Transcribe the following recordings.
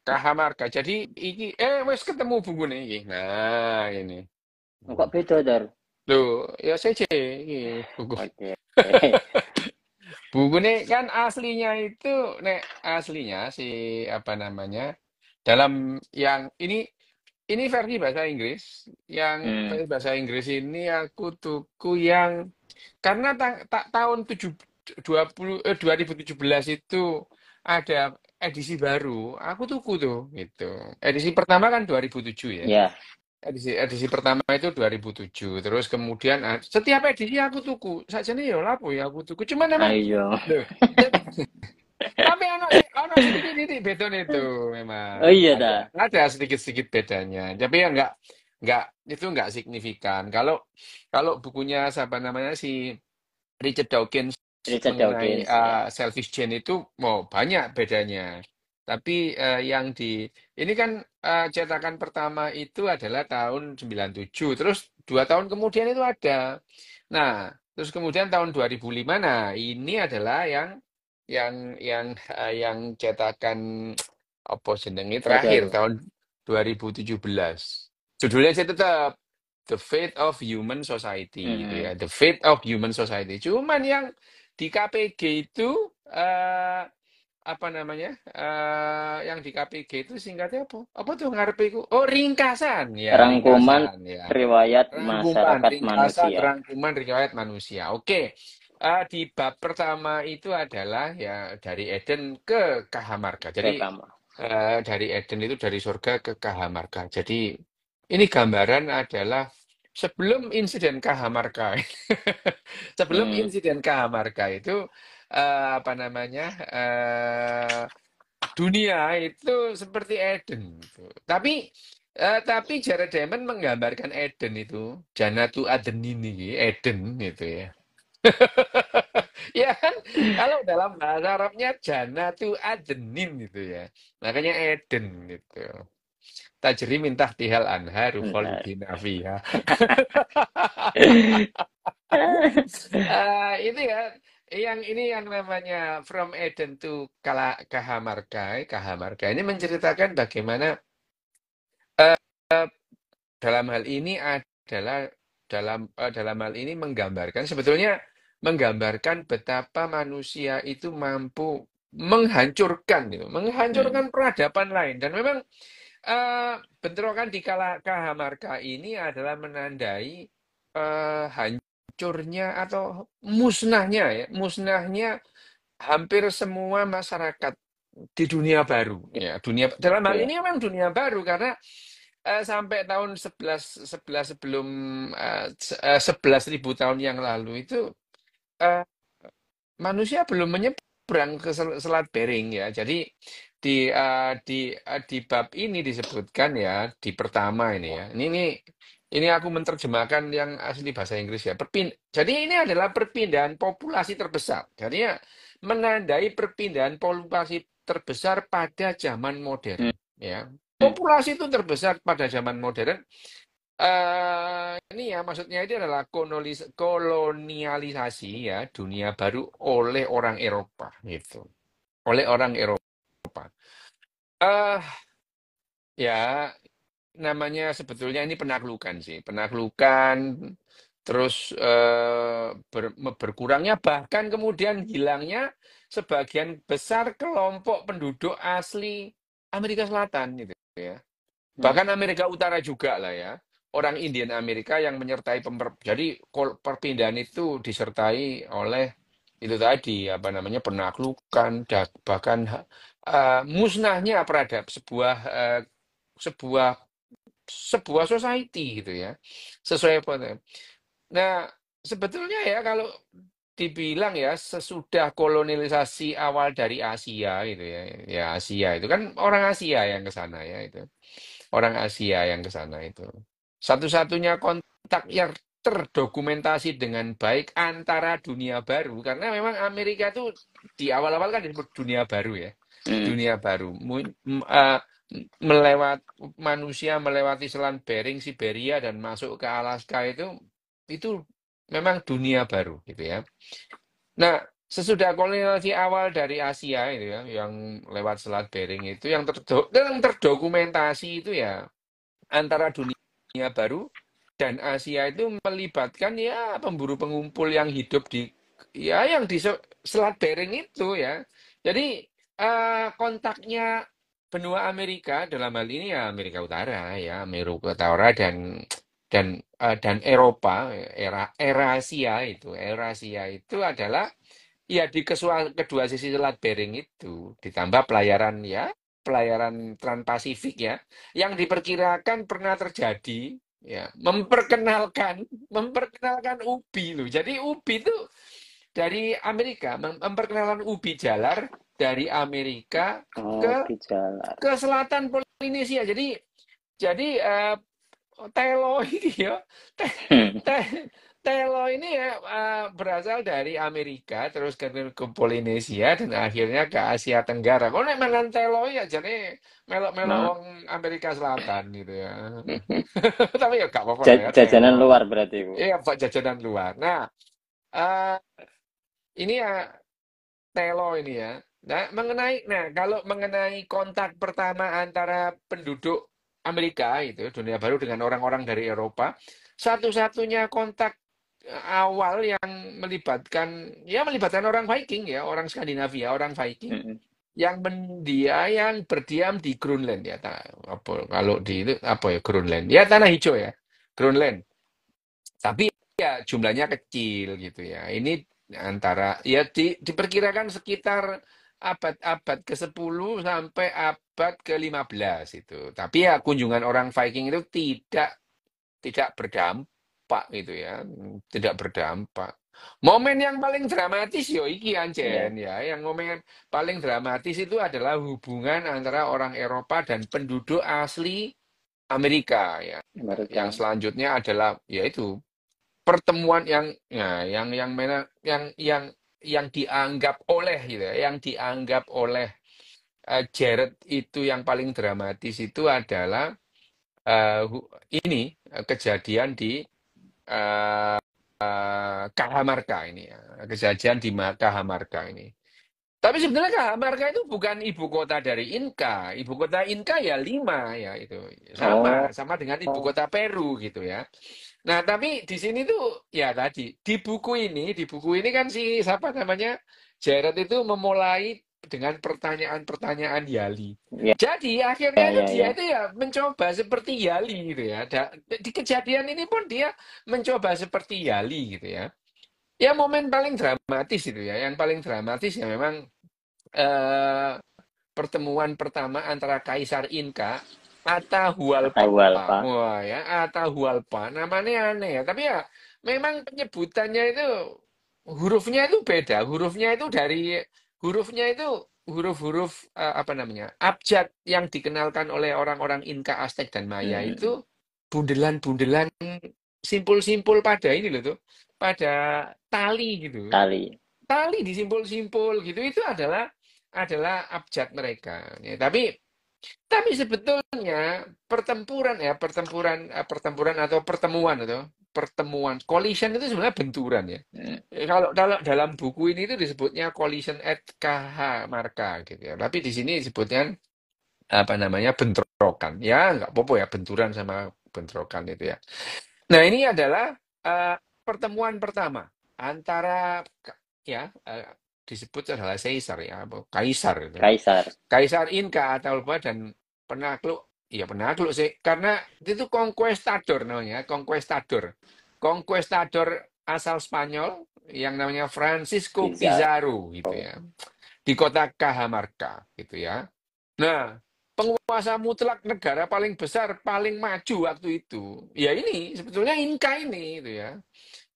Kahamarka. Jadi iki wis ketemu bukune iki. Nah, ini. Kok beda, Dar? Loh, ya CC iki buku. Oke. Bukune kan aslinya itu aslinya si apa namanya? Dalam yang ini versi bahasa Inggris. Yang Hmm. versi bahasa Inggris ini aku tuku yang karena tahun 2017 itu ada edisi baru. Aku tuku tuh gitu. Edisi pertama kan 2007 ya. Ya. Edisi pertama itu 2007. Terus kemudian setiap edisi aku tuku. Sajane ya lapo ya aku tuku. Cuman memang Ayo. loh, tapi ono sedikit-sedikit bedanya itu memang Oh iya, dah. ada sedikit-sedikit bedanya. Tapi ya nggak itu nggak signifikan. Kalau kalau bukunya siapa namanya si Richard Dawkins Richard mengenai Dawkins, ya. selfish gene itu mau banyak bedanya. Tapi yang di ini kan cetakan pertama itu adalah tahun 97. Terus 2 tahun kemudian itu ada. Nah, terus kemudian tahun 2005. Nah, ini adalah yang cetakan apa jenenge terakhir Terbaru. tahun 2017. Judulnya sih tetap The Fate of Human Society gitu Hmm. ya. The Fate of Human Society. Cuman yang di KPG itu apa namanya? Yang di KPG itu singkatnya apa? Apa tuh ngarepe iku? Oh, ringkasan. Ya, Rangkuman ringkasan ya. riwayat Rangkuman, masyarakat ringkasan manusia. rangkuman riwayat manusia. Oke. Di bab pertama itu adalah ya dari Eden ke Kahamarga. Ke Jadi kamu. dari Eden itu dari surga ke Kahamarga. Jadi ini gambaran adalah sebelum insiden Kahamarga. Sebelum Hmm. insiden Kahamarga itu apa namanya? Dunia itu seperti Eden gitu. Tapi Jared Diamond menggambarkan Eden itu Janatu Adenin ini Eden gitu ya. Ya kan kalau dalam bahasa Arabnya Janatu Adenin gitu ya. Makanya Eden gitu. Tajri min tahtihal anharu Benar. khalidina fiha. Itu ya yang ini yang namanya From Eden to Kahamarga. Kahamarga ini menceritakan bagaimana dalam hal ini adalah dalam hal ini menggambarkan sebetulnya menggambarkan betapa manusia itu mampu menghancurkan gitu, Hmm. menghancurkan peradaban lain dan memang bentrokan di Kahamarga ini adalah menandai hancurnya atau musnahnya hampir semua masyarakat di dunia baru ya dunia dalam hal Oke. ini memang dunia baru karena sampai tahun 11 sebelum 11.000 tahun yang lalu itu eh, manusia belum menyeberang ke Selat Bering ya. Jadi di bab ini disebutkan ya di pertama ini ya. Ini aku menerjemahkan yang asli bahasa Inggris ya. Jadi ini adalah perpindahan populasi terbesar. Jadi ya menandai perpindahan populasi terbesar pada zaman modern Hmm. ya. Populasi itu terbesar pada zaman modern. Ini ya maksudnya ini adalah kolonialisasi ya dunia baru oleh orang Eropa gitu. Oleh orang Eropa. eh Ya namanya sebetulnya ini penaklukan sih. Penaklukan terus berkurangnya bahkan kemudian hilangnya sebagian besar kelompok penduduk asli Amerika Selatan gitu ya. Hmm. Bahkan Amerika Utara juga lah ya. Orang Indian Amerika yang menyertai jadi perpindahan itu disertai oleh itu tadi apa namanya penaklukan bahkan musnahnya peradaban sebuah sebuah society gitu ya. Sesuai apa. Nah, sebetulnya ya kalau dibilang ya sesudah kolonialisasi awal dari Asia gitu ya. Ya Asia itu kan orang Asia yang ke sana ya itu. Orang Asia yang ke sana itu. Satu-satunya kontak yang terdokumentasi dengan baik antara dunia baru karena memang Amerika itu di awal-awal kan disebut dunia baru ya. Hmm. Dunia baru. Manusia melewati Selat Bering, Siberia dan masuk ke Alaska itu memang dunia baru gitu ya. Nah, sesudah kolonialisasi awal dari Asia itu ya, yang lewat Selat Bering itu yang terdokumentasi itu ya antara dunia baru dan Asia itu melibatkan ya pemburu pengumpul yang hidup di ya yang di Selat Bering itu ya. Jadi kontaknya benua Amerika dalam hal ini ya Amerika Utara ya, Amerika Utara dan Eropa, Eurasia itu adalah ya di kedua sisi Selat Bering itu ditambah pelayaran Trans-Pasifik ya yang diperkirakan pernah terjadi ya memperkenalkan ubi loh. Jadi ubi itu dari Amerika memperkenalkan ubi jalar dari Amerika Oh, ke Pijalar. ke selatan Polinesia. Jadi telo ini ya Hmm. Telo ini ya berasal dari Amerika terus ke Polinesia dan akhirnya ke Asia Tenggara. Kok nek mangan telo ya jadi melok-melok Nah, wong Amerika Selatan gitu ya. Tapi ya gak apa-apa lah ya jajanan telo. luar berarti, Bu. Iya, Pak jajanan luar. Nah, eh, ini ya telo ini ya. Nah, kalau mengenai kontak pertama antara penduduk Amerika itu dunia baru dengan orang-orang dari Eropa, satu-satunya kontak awal yang melibatkan orang Viking ya, orang Skandinavia, orang Viking Mm-mm. yang berdiam di Greenland ya. Kalau di itu apa ya Greenland? Ya tanah hijau ya, Greenland. Tapi ya jumlahnya kecil gitu ya. Ini antara ya diperkirakan sekitar abad ke-10 sampai abad ke-15 itu. Tapi ya kunjungan orang Viking itu tidak berdampak gitu ya. Tidak berdampak. Momen yang paling dramatis yo iki Iya, Ancen ya. Yang momen paling dramatis itu adalah hubungan antara orang Eropa dan penduduk asli Amerika ya. Yang Amerika. selanjutnya adalah yaitu pertemuan yang dianggap oleh gitu ya, yang dianggap oleh Jared itu yang paling dramatis itu adalah ini kejadian di eh, Cajamarca ini ya, kejadian di Cajamarca ini. Tapi sebenarnya Cajamarca itu bukan ibu kota dari Inka. Ibu kota Inka ya Lima ya itu. Oh, Sama dengan ibu kota Peru gitu ya. Nah, tapi di sini tuh ya tadi di buku ini kan si siapa namanya Jared itu memulai dengan pertanyaan-pertanyaan Yali. iya, Jadi iya, akhirnya itu iya, dia iya. itu ya mencoba seperti Yali gitu ya. Di kejadian ini pun dia mencoba seperti Yali gitu ya. Ya momen paling dramatis itu ya. Yang paling dramatis ya memang eh, pertemuan pertama antara Kaisar Inka Atau Atahualpa. Alfa. Wah ya, Atahualpa. Namanya aneh ya. Tapi ya memang penyebutannya itu hurufnya itu beda. Hurufnya itu huruf-huruf apa namanya? Abjad yang dikenalkan oleh orang-orang Inka, Aztec dan Maya Mm-mm. itu bundelan-bundelan simpul-simpul pada ini loh tuh. Pada tali gitu. Tali. Tali disimpul-simpul gitu itu adalah abjad mereka. Ya, tapi sebetulnya pertempuran atau pertemuan collision itu sebenarnya benturan ya. Mm. Kalau dalam buku ini itu disebutnya collision at KH marka gitu ya. Tapi di sini disebutnya apa namanya bentrokan. Ya nggak apa-apa ya benturan sama bentrokan itu ya. Nah ini adalah pertemuan pertama antara disebut adalah Caesar ya, apa, Kaisar itu. Kaisar. Kaisar Inka Ataulpa dan penakluk sih, karena itu conquistador namanya, conquistador asal Spanyol yang namanya Francisco Pizarro. Pizarro gitu ya, di kota Cajamarca gitu ya. Nah, penguasa mutlak negara paling besar, paling maju waktu itu, ya ini sebetulnya Inka ini itu ya.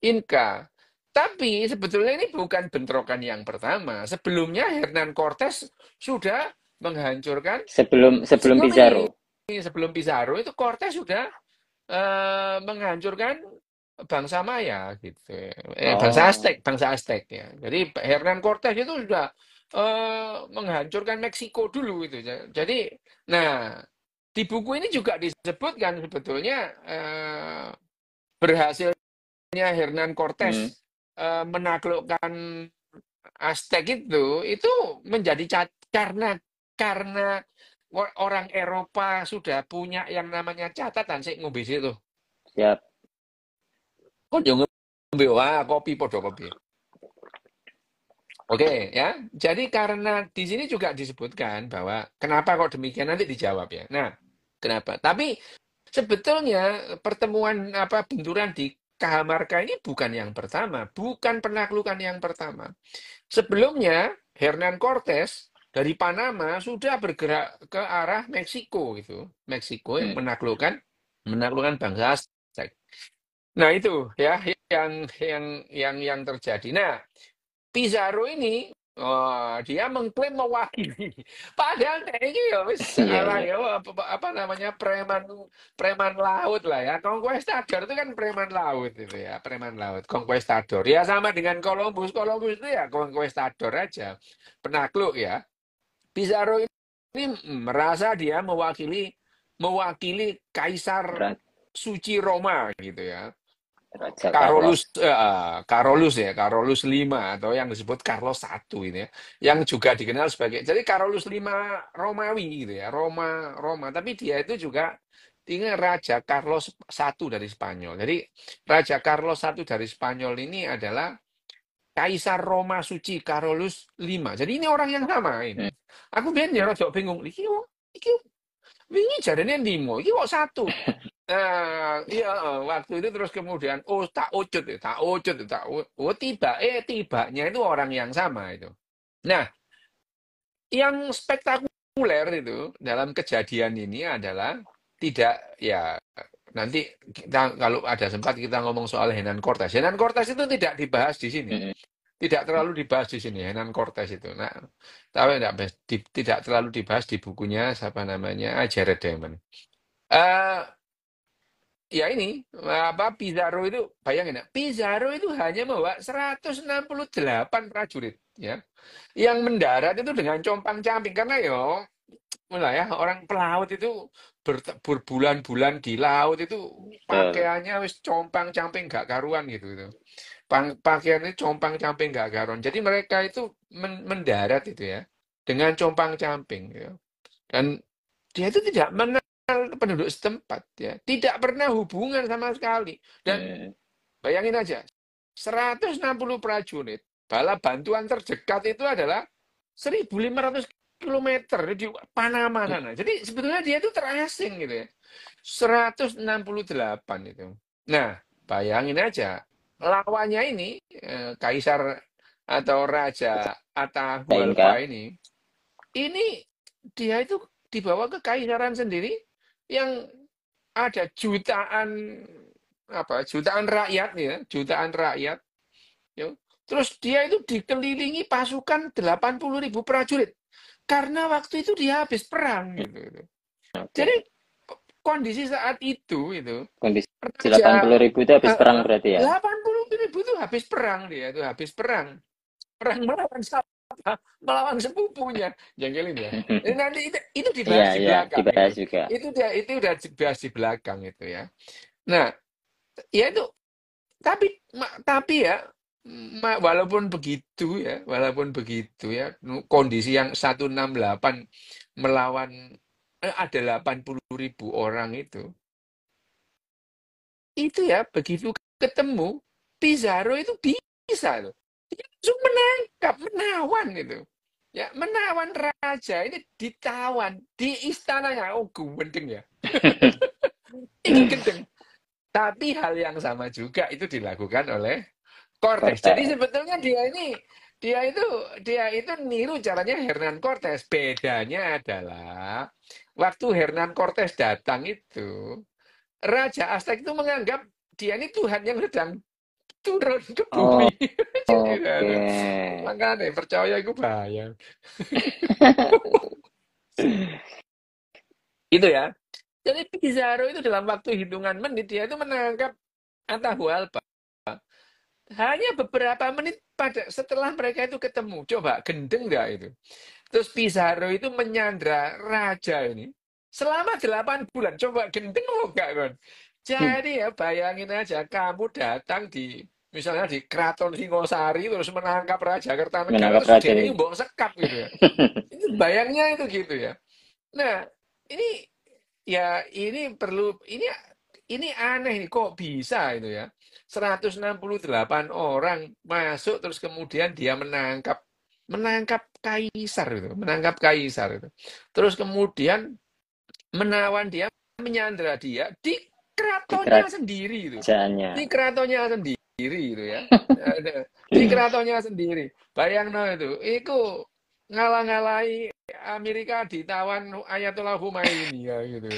Inka. Tapi sebetulnya ini bukan bentrokan yang pertama. Sebelumnya Hernan Cortes sudah menghancurkan Sebelum sebelum ini, Pizarro. sebelum Pizarro itu Cortes sudah menghancurkan bangsa Maya gitu. Oh, Bangsa Aztec ya. Jadi Hernan Cortes itu sudah menghancurkan Meksiko dulu itu. Jadi, nah di buku ini juga disebutkan sebetulnya berhasil Hernan hmm. Cortes menaklukkan Aztec itu menjadi karena orang Eropa sudah punya yang namanya catatan sih ngombe itu. Siap. Kok yo ngombe wah kopi podo kopi. Oke ya. Jadi karena di sini juga disebutkan bahwa kenapa kok demikian nanti dijawab ya. Nah, kenapa? Tapi sebetulnya pertemuan benturan di Cajamarca ini bukan yang pertama, bukan penaklukan yang pertama. Sebelumnya, Hernan Cortés dari Panama sudah bergerak ke arah Meksiko gitu. Meksiko yang Hmm. menaklukkan bangsa Aztec. Nah, itu ya yang terjadi. Nah, Pizarro ini dia mengklaim mewakili. Padahal ini ya wis Iya, ala iya. ya apa namanya preman preman laut lah ya. Conquistador itu kan preman laut itu ya, preman laut. Conquistador. Ya sama dengan Columbus. Columbus itu ya conquistador aja. Penakluk ya. Pizarro ini merasa dia mewakili Kaisar Ra- Suci Roma gitu ya. Raja Carolus Carlos. Carolus lima atau yang disebut Carlos satu ini ya, yang juga dikenal sebagai jadi Carolus lima Romawi gitu ya, Roma, tapi dia itu juga ini Raja Carlos satu dari Spanyol. Jadi Raja Carlos satu dari Spanyol ini adalah Kaisar Roma Suci Carolus lima. Jadi ini orang yang sama ini. Hmm. Aku biar ya rada bingung iki wingi jarene limo, iki kok satu. Nah, iya, waktu itu terus kemudian, tibanya itu orang yang sama itu. Nah, yang spektakuler itu dalam kejadian ini adalah tidak ya nanti kita kalau ada sempat kita ngomong soal Henan Cortés. Henan Cortés itu tidak dibahas di sini. Hmm. Tidak terlalu dibahas di sini Henan Cortés itu. Nah, tapi tidak terlalu dibahas di bukunya siapa namanya Jared Diamond. Eh Ya ini, Pizarro itu, bayangin ya, Pizarro itu hanya membawa 168 prajurit, ya, yang mendarat itu dengan compang-camping, karena yo, mulai ya, orang pelaut itu berbulan-bulan di laut itu Betul. pakaiannya wis compang-camping gak karuan gitu, gitu. Pakaiannya compang-camping gak karuan. Jadi mereka itu mendarat itu ya, dengan compang-camping, gitu. Dan dia itu tidak penduduk setempat ya, tidak pernah hubungan sama sekali. Dan Hmm. bayangin aja, 160 prajurit, bala bantuan terdekat itu adalah 1.500 kilometer di Panama sana. Jadi sebetulnya dia itu terasing gitu ya. 168 itu. Nah, bayangin aja, lawannya ini Kaisar atau Raja Inka. Atahualpa ini dia itu dibawa ke kaisaran sendiri yang ada jutaan rakyat ya, jutaan rakyat. Ya. Terus dia itu dikelilingi pasukan 80.000 prajurit karena waktu itu dia habis perang gitu. Gitu. Jadi Oke. kondisi saat itu Kondisi raja 80.000 itu habis perang berarti ya. 80.000 itu habis perang dia itu habis perang melawan siapa? Melawan sepupunya. Jengkelin ya. Ini nanti itu Iya, dibahas di iya, belakang itu. dibahas juga. Itu udah dibahas di belakang itu ya. Nah, ya itu tapi ya walaupun begitu ya kondisi yang 168 melawan ada 80.000 orang itu ya begitu ketemu Pizarro itu bisa loh. Dia langsung menangkap, menawan itu. Ya, menawan raja ini ditawan di istananya. Oh, gendeng ya. Iki gendeng. Tapi hal yang sama juga itu dilakukan oleh Cortés. Jadi Cortez. sebetulnya dia itu dia itu niru caranya Hernan Cortés. Bedanya adalah waktu Hernan Cortés datang itu Raja Aztec itu menganggap dia ini Tuhan yang sedang turun ke Oh, bumi. Jadi, oke. makanya percaya itu bahaya. Itu ya. Jadi Pizarro itu dalam waktu hitungan menit dia itu menangkap Atahualpa. Hanya beberapa menit setelah mereka itu ketemu. Coba gendeng nggak itu? Terus Pizarro itu menyandra raja ini selama 8 bulan. Coba gendeng mau nggak, Kon? Jadi ya bayangin aja kamu datang di misalnya di Keraton Singosari terus menangkap Raja Kertanegara Menangkap terus raja dia ini. ini bawa sekap gitu ya. Itu bayangnya itu gitu ya. Nah, ini ya ini perlu ini aneh nih kok bisa itu ya. 168 orang masuk terus kemudian dia menangkap kaisar itu, menangkap kaisar itu. Terus kemudian menawan dia, menyandra dia di Di keratonnya sendiri itu. kerajaannya. Di keratonnya sendiri itu ya. Di keratonnya sendiri. Bayangno itu ngalah-ngalahi Amerika ditawan Ayatollah Khomeini ya gitu.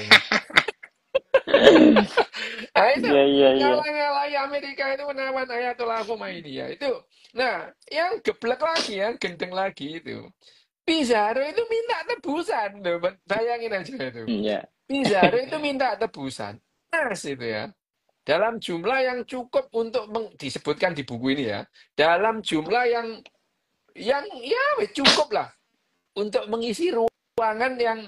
Nah itu Iya, iya, iya. ngalah-ngalahi Amerika itu menawan Ayatollah Khomeini ya. Itu. Nah, yang geblek lagi, yang gendeng lagi itu. Pizarro itu minta tebusan loh, bayangin aja itu. Iya. Pizarro itu minta tebusan. Mas itu ya. Dalam jumlah yang cukup untuk disebutkan di buku ini ya. Dalam jumlah yang ya cukup lah untuk mengisi ruangan yang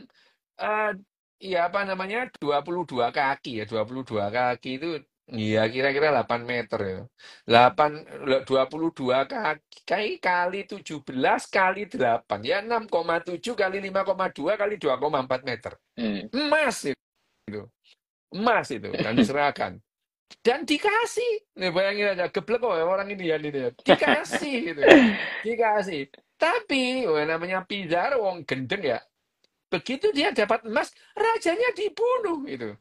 eh, ya apa namanya 22 kaki ya 22 kaki itu ya kira-kira 8 meter ya 22 kaki kali 17 kali 8 ya 6,7 kali 5,2 kali 2,4 meter Hmm. emas itu dan diserahkan dan dikasih nih bayangin aja geblek kok ya orang ini ya dikasih gitu dikasih tapi namanya Pizarro wong gendeng ya. Begitu dia dapat emas, rajanya dibunuh itu.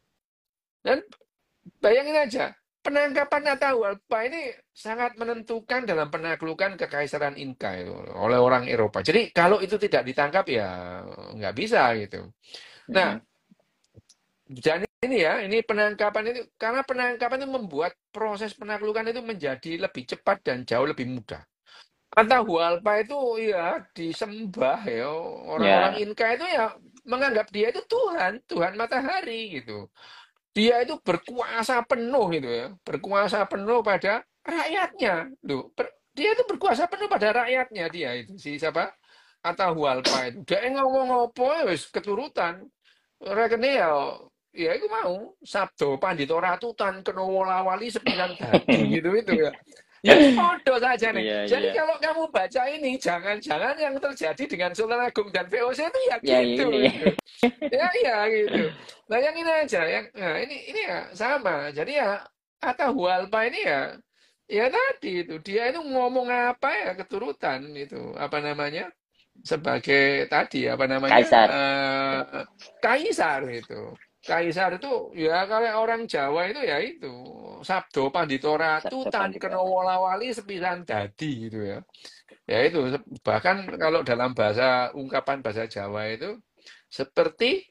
Dan bayangin aja, penangkapan Atahualpa ini sangat menentukan dalam penaklukan kekaisaran Inka itu oleh orang Eropa. Jadi kalau itu tidak ditangkap ya nggak bisa gitu. Nah, Hmm. jadi ini ya, ini penangkapan itu karena penangkapan itu membuat proses penaklukan itu menjadi lebih cepat dan jauh lebih mudah. Atahualpa itu ya disembah ya orang-orang Ya. Inka itu ya menganggap dia itu Tuhan, Tuhan matahari gitu. Dia itu berkuasa penuh gitu ya, berkuasa penuh pada rakyatnya. Loh, dia itu berkuasa penuh pada rakyatnya dia itu si siapa? Atahualpa itu. Dia ngomong apa ya wis keturutan. Rekene ya ya itu mau Sabdo Pandito Ratutan kena wolawali sepisan dadi gitu itu ya. Ya podo saja nih. Iya, Jadi iya. kalau kamu baca ini, jangan-jangan yang terjadi dengan Sultan Agung dan VOC itu ya Ya, gitu, ini ya. gitu. Ya iya gitu. Bayangin aja yang nah ini ya sama. Jadi ya Atahualpa ini ya tadi itu dia itu ngomong apa ya keturutan itu apa namanya sebagai tadi apa namanya Kaisar. kaisar itu. Kaisar itu ya kalau orang Jawa itu ya itu Sabdo Pandito Ratu Sabda tan Pandita. kena wolawali sepisan dadi gitu ya. Ya itu bahkan kalau dalam bahasa ungkapan bahasa Jawa itu seperti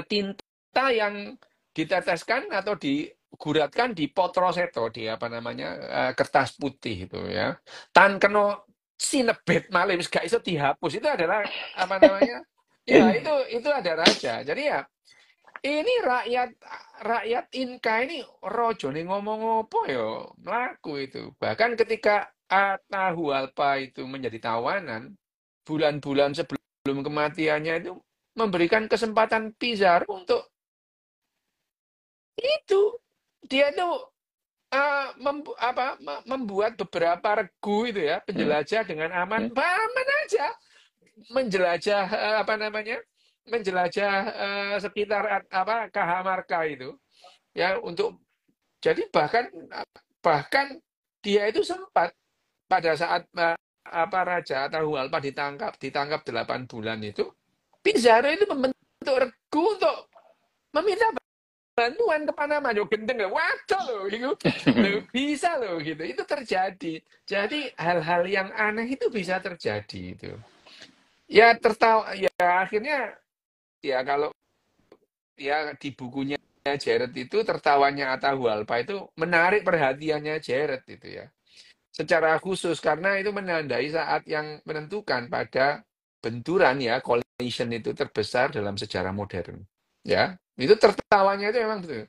tinta yang diteteskan atau diguratkan di potroseto di apa namanya kertas putih itu ya. Tan kena sinebet malih wis gak iso dihapus itu adalah apa namanya? Ya itu ada raja. Jadi ya ini rakyat rakyat Inka ini rojone ngomong apa ya melaku itu. Bahkan ketika Atahualpa itu menjadi tawanan bulan-bulan sebelum kematiannya itu memberikan kesempatan Pizarro untuk itu dia itu membuat beberapa regu itu ya Hmm. penjelajah dengan aman Hmm. aman aja menjelajah apa namanya menjelajah sekitar apa Cajamarca itu ya untuk jadi bahkan dia itu sempat pada saat apa Raja Atahualpa ditangkap 8 bulan itu Pizarro itu membentuk regu untuk meminta bantuan ke Panama yo gendeng ya waduh loh itu loh, bisa loh gitu itu terjadi jadi hal-hal yang aneh itu bisa terjadi itu ya tertawa ya akhirnya ya kalau ya di bukunya Jared itu tertawanya Atahualpa itu menarik perhatiannya Jared itu ya secara khusus karena itu menandai saat yang menentukan pada benturan ya collision itu terbesar dalam sejarah modern ya itu tertawanya itu memang betul.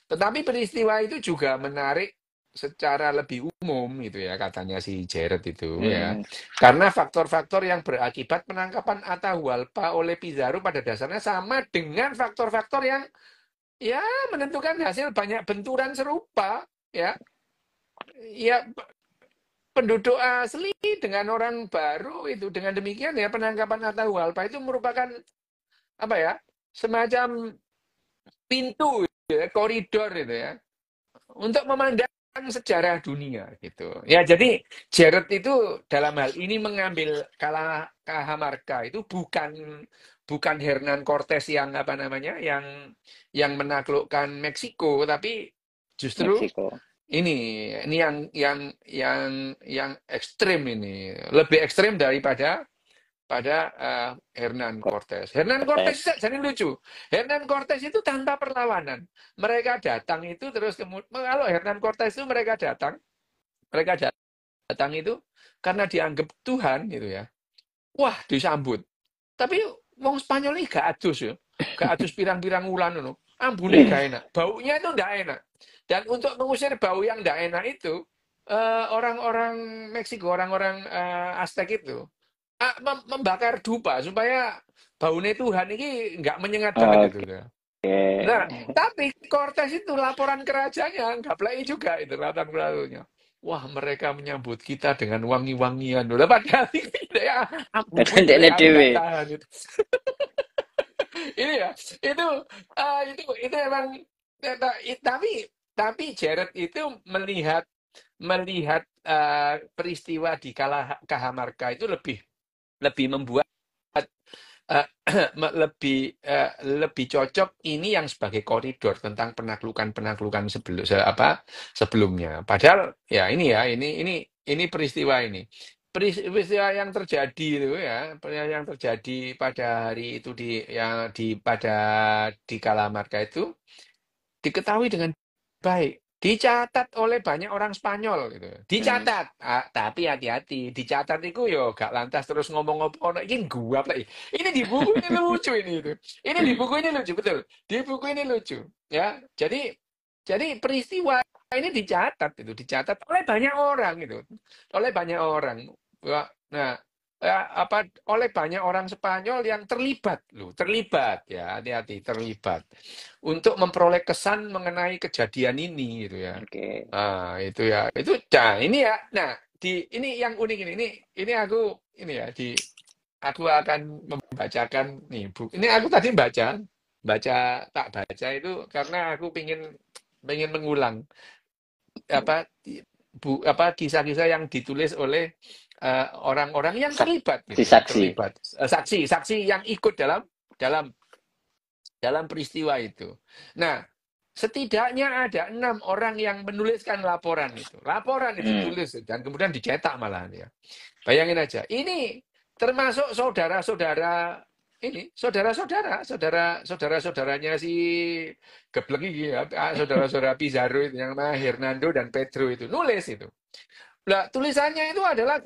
Tetapi peristiwa itu juga menarik secara lebih umum itu ya katanya si Jared itu ya. Hmm. Karena faktor-faktor yang berakibat penangkapan Atahualpa oleh Pizarro pada dasarnya sama dengan faktor-faktor yang ya menentukan hasil banyak benturan serupa ya ya penduduk asli dengan orang baru itu. Dengan demikian ya penangkapan Atahualpa itu merupakan apa ya, semacam pintu ya, koridor itu ya, untuk memandang sejarah dunia gitu. Ya jadi Jared itu dalam hal ini mengambil Cajamarca itu bukan Hernan Cortes yang apa namanya, yang menaklukkan Meksiko, tapi justru Meksiko. ini yang ekstrim, ini lebih ekstrim daripada Hernan Cortes. Hernan Cortes Cortes. jadi lucu. Hernan Cortes itu tanpa perlawanan. Mereka datang itu terus kemudian, kalau Hernan Cortes itu mereka datang itu karena dianggap Tuhan gitu ya. Wah, disambut. Tapi wong Spanyol ini gak adus ya. Gak adus pirang-pirang wulan ngono. Ambune gak enak. Baunya itu gak enak. Dan untuk mengusir bau yang gak enak itu, orang-orang Meksiko, orang-orang Aztec itu membakar dupa supaya baunya Tuhan ini nggak menyengat banget Oke. itu. Nah, tapi Cortes itu laporan ke rajanya nggak play juga itu laporan ke rajanya. Wah, mereka menyambut kita dengan wangi-wangian. Lah padahal ini ya ambunku Kadang itu dekne ya aku dhewe. nggak tahan itu. Ini ya, itu emang tapi Jared itu melihat peristiwa di Cajamarca itu lebih lebih membuat eh, lebih cocok ini yang sebagai koridor tentang penaklukan sebelumnya. Padahal ini peristiwa ini. Peristiwa yang terjadi itu ya, peristiwa yang terjadi pada hari itu di Kalamarga itu diketahui dengan baik. Dicatat oleh banyak orang Spanyol gitu. Hmm. Dicatat. Tapi hati-hati. Dicatat itu yo gak lantas terus ngomong apa ini gua apa ini di buku ini lucu ini itu. Ini di buku ini lucu betul. Di buku ini lucu ya. Jadi peristiwa ini dicatat oleh banyak orang gitu. Oleh banyak orang. Nah, oleh banyak orang Spanyol yang terlibat ya, hati-hati terlibat untuk memperoleh kesan mengenai kejadian ini gitu ya. Oke. Itu ya. Ini ya. Nah, ini yang unik ini aku akan membacakan nih Bu. Ini aku tadi tak baca itu karena aku pengen mengulang kisah-kisah yang ditulis oleh orang-orang yang terlibat gitu ya, Saksi-saksi. saksi-saksi yang ikut dalam dalam peristiwa itu. Nah, setidaknya ada 6 orang yang menuliskan laporan itu. Laporan itu Hmm. ditulis dan kemudian dicetak malahan ya. Bayangin aja. Ini termasuk saudara-saudaranya si Geblek ini ya, saudara-saudara Pizarro itu yang namanya Hernando dan Pedro itu nulis itu. Nah, tulisannya itu adalah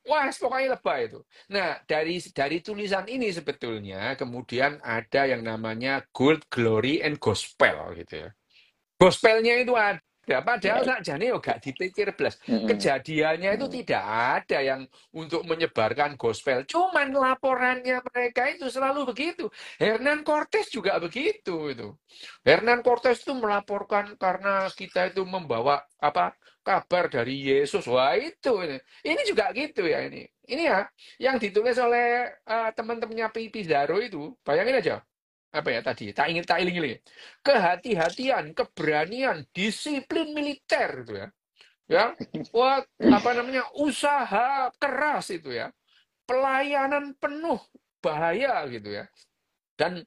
wah, pokoknya lebay itu. Nah, dari tulisan ini sebetulnya kemudian ada yang namanya Gold, Glory, and Gospel gitu ya. Gospelnya itu ada, padahal Ya. saja nih gak dipikir belas. Hmm. Kejadiannya itu Hmm. tidak ada yang untuk menyebarkan gospel. Cuman laporannya mereka itu selalu begitu. Hernan Cortes juga begitu itu. Hernan Cortes itu melaporkan karena kita itu membawa kabar dari Yesus. Wah itu ini juga gitu ya ini. Ini ya yang ditulis oleh teman-temannya Pizarro itu. Bayangin aja apa ya tadi tak iling-iling kehati-hatian, keberanian, disiplin militer itu ya. Ya. Wah, apa namanya? Usaha keras itu ya. Pelayanan penuh bahaya gitu ya. Dan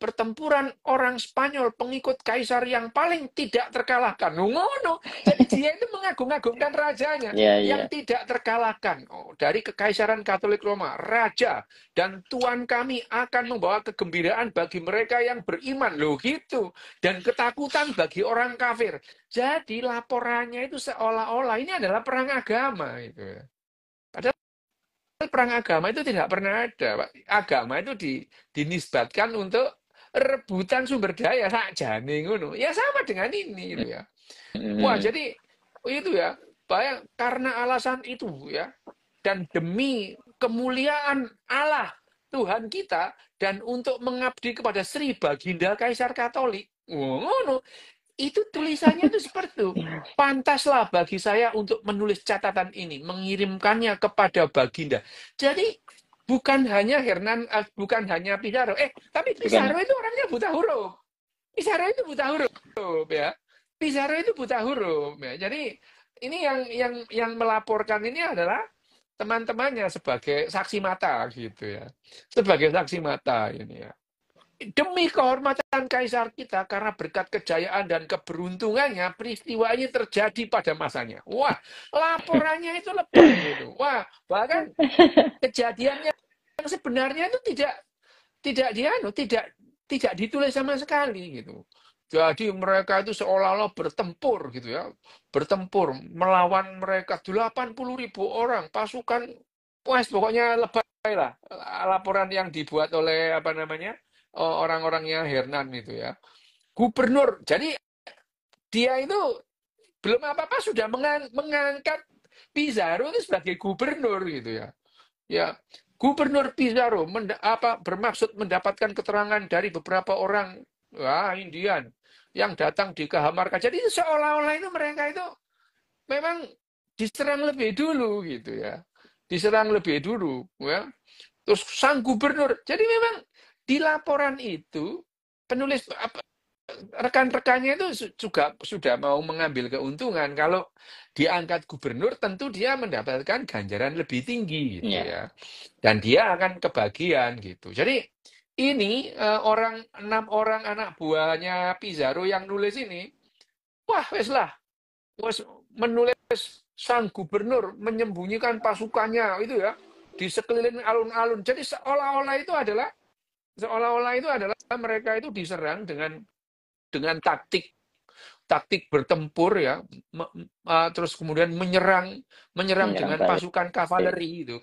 pertempuran orang Spanyol pengikut kaisar yang paling tidak terkalahkan. Ngono. Jadi dia itu mengagung-agungkan rajanya Ya, yang ya. tidak terkalahkan. Dari Kekaisaran Katolik Roma, raja dan Tuhan kami akan membawa kegembiraan bagi mereka yang beriman. Loh gitu. Dan ketakutan bagi orang kafir. Jadi laporannya itu seolah-olah ini adalah perang agama itu ya. Padahal perang agama itu tidak pernah ada, Pak. Agama itu dinisbatkan untuk rebutan sumber daya sakjane ngono. Ya sama dengan ini gitu ya. Wah, Hmm. jadi itu ya, karena alasan itu ya dan demi kemuliaan Allah Tuhan kita dan untuk mengabdi kepada Sri Baginda Kaisar Katolik. Ngono. Itu tulisannya itu seperti itu. Pantaslah bagi saya untuk menulis catatan ini, mengirimkannya kepada Baginda. Jadi bukan hanya bukan hanya Pizarro. Tapi Bukan. Pizarro itu orangnya buta huruf. Pizarro itu buta huruf ya. Pizarro itu buta huruf ya. Jadi ini yang melaporkan ini adalah teman-temannya sebagai saksi mata gitu ya. Sebagai saksi mata ini ya. Demi kehormatan kaisar kita, karena berkat kejayaan dan keberuntungannya, peristiwa ini terjadi pada masanya. Wah, laporannya itu lebay gitu. Wah, bahkan kejadiannya yang sebenarnya itu tidak ditulis sama sekali gitu. Jadi mereka itu seolah-olah bertempur gitu ya. Bertempur melawan mereka 80.000 orang pasukan. Wah, pokoknya lebay lah laporan yang dibuat oleh apa namanya? Orang-orangnya Hernan itu ya. Gubernur. Jadi dia itu belum apa-apa sudah mengangkat Pizarro itu sebagai gubernur gitu ya. Ya, Gubernur Pizarro bermaksud mendapatkan keterangan dari beberapa orang Indian yang datang di Cajamarca. Jadi seolah-olah itu mereka itu memang diserang lebih dulu gitu ya. Diserang lebih dulu ya. Terus sang gubernur. Jadi memang di laporan itu penulis rekan-rekannya itu juga sudah mau mengambil keuntungan. Kalau diangkat gubernur, tentu dia mendapatkan ganjaran lebih tinggi gitu Ya. ya. Dan dia akan kebagian gitu. Jadi ini 6 orang anak buahnya Pizarro yang nulis ini, wah wes lah, wes menulis sang gubernur menyembunyikan pasukannya itu ya di sekeliling alun-alun. Jadi seolah-olah itu adalah mereka itu diserang dengan taktik bertempur ya, terus kemudian menyerang Menyerang dengan balik. pasukan kavaleri gitu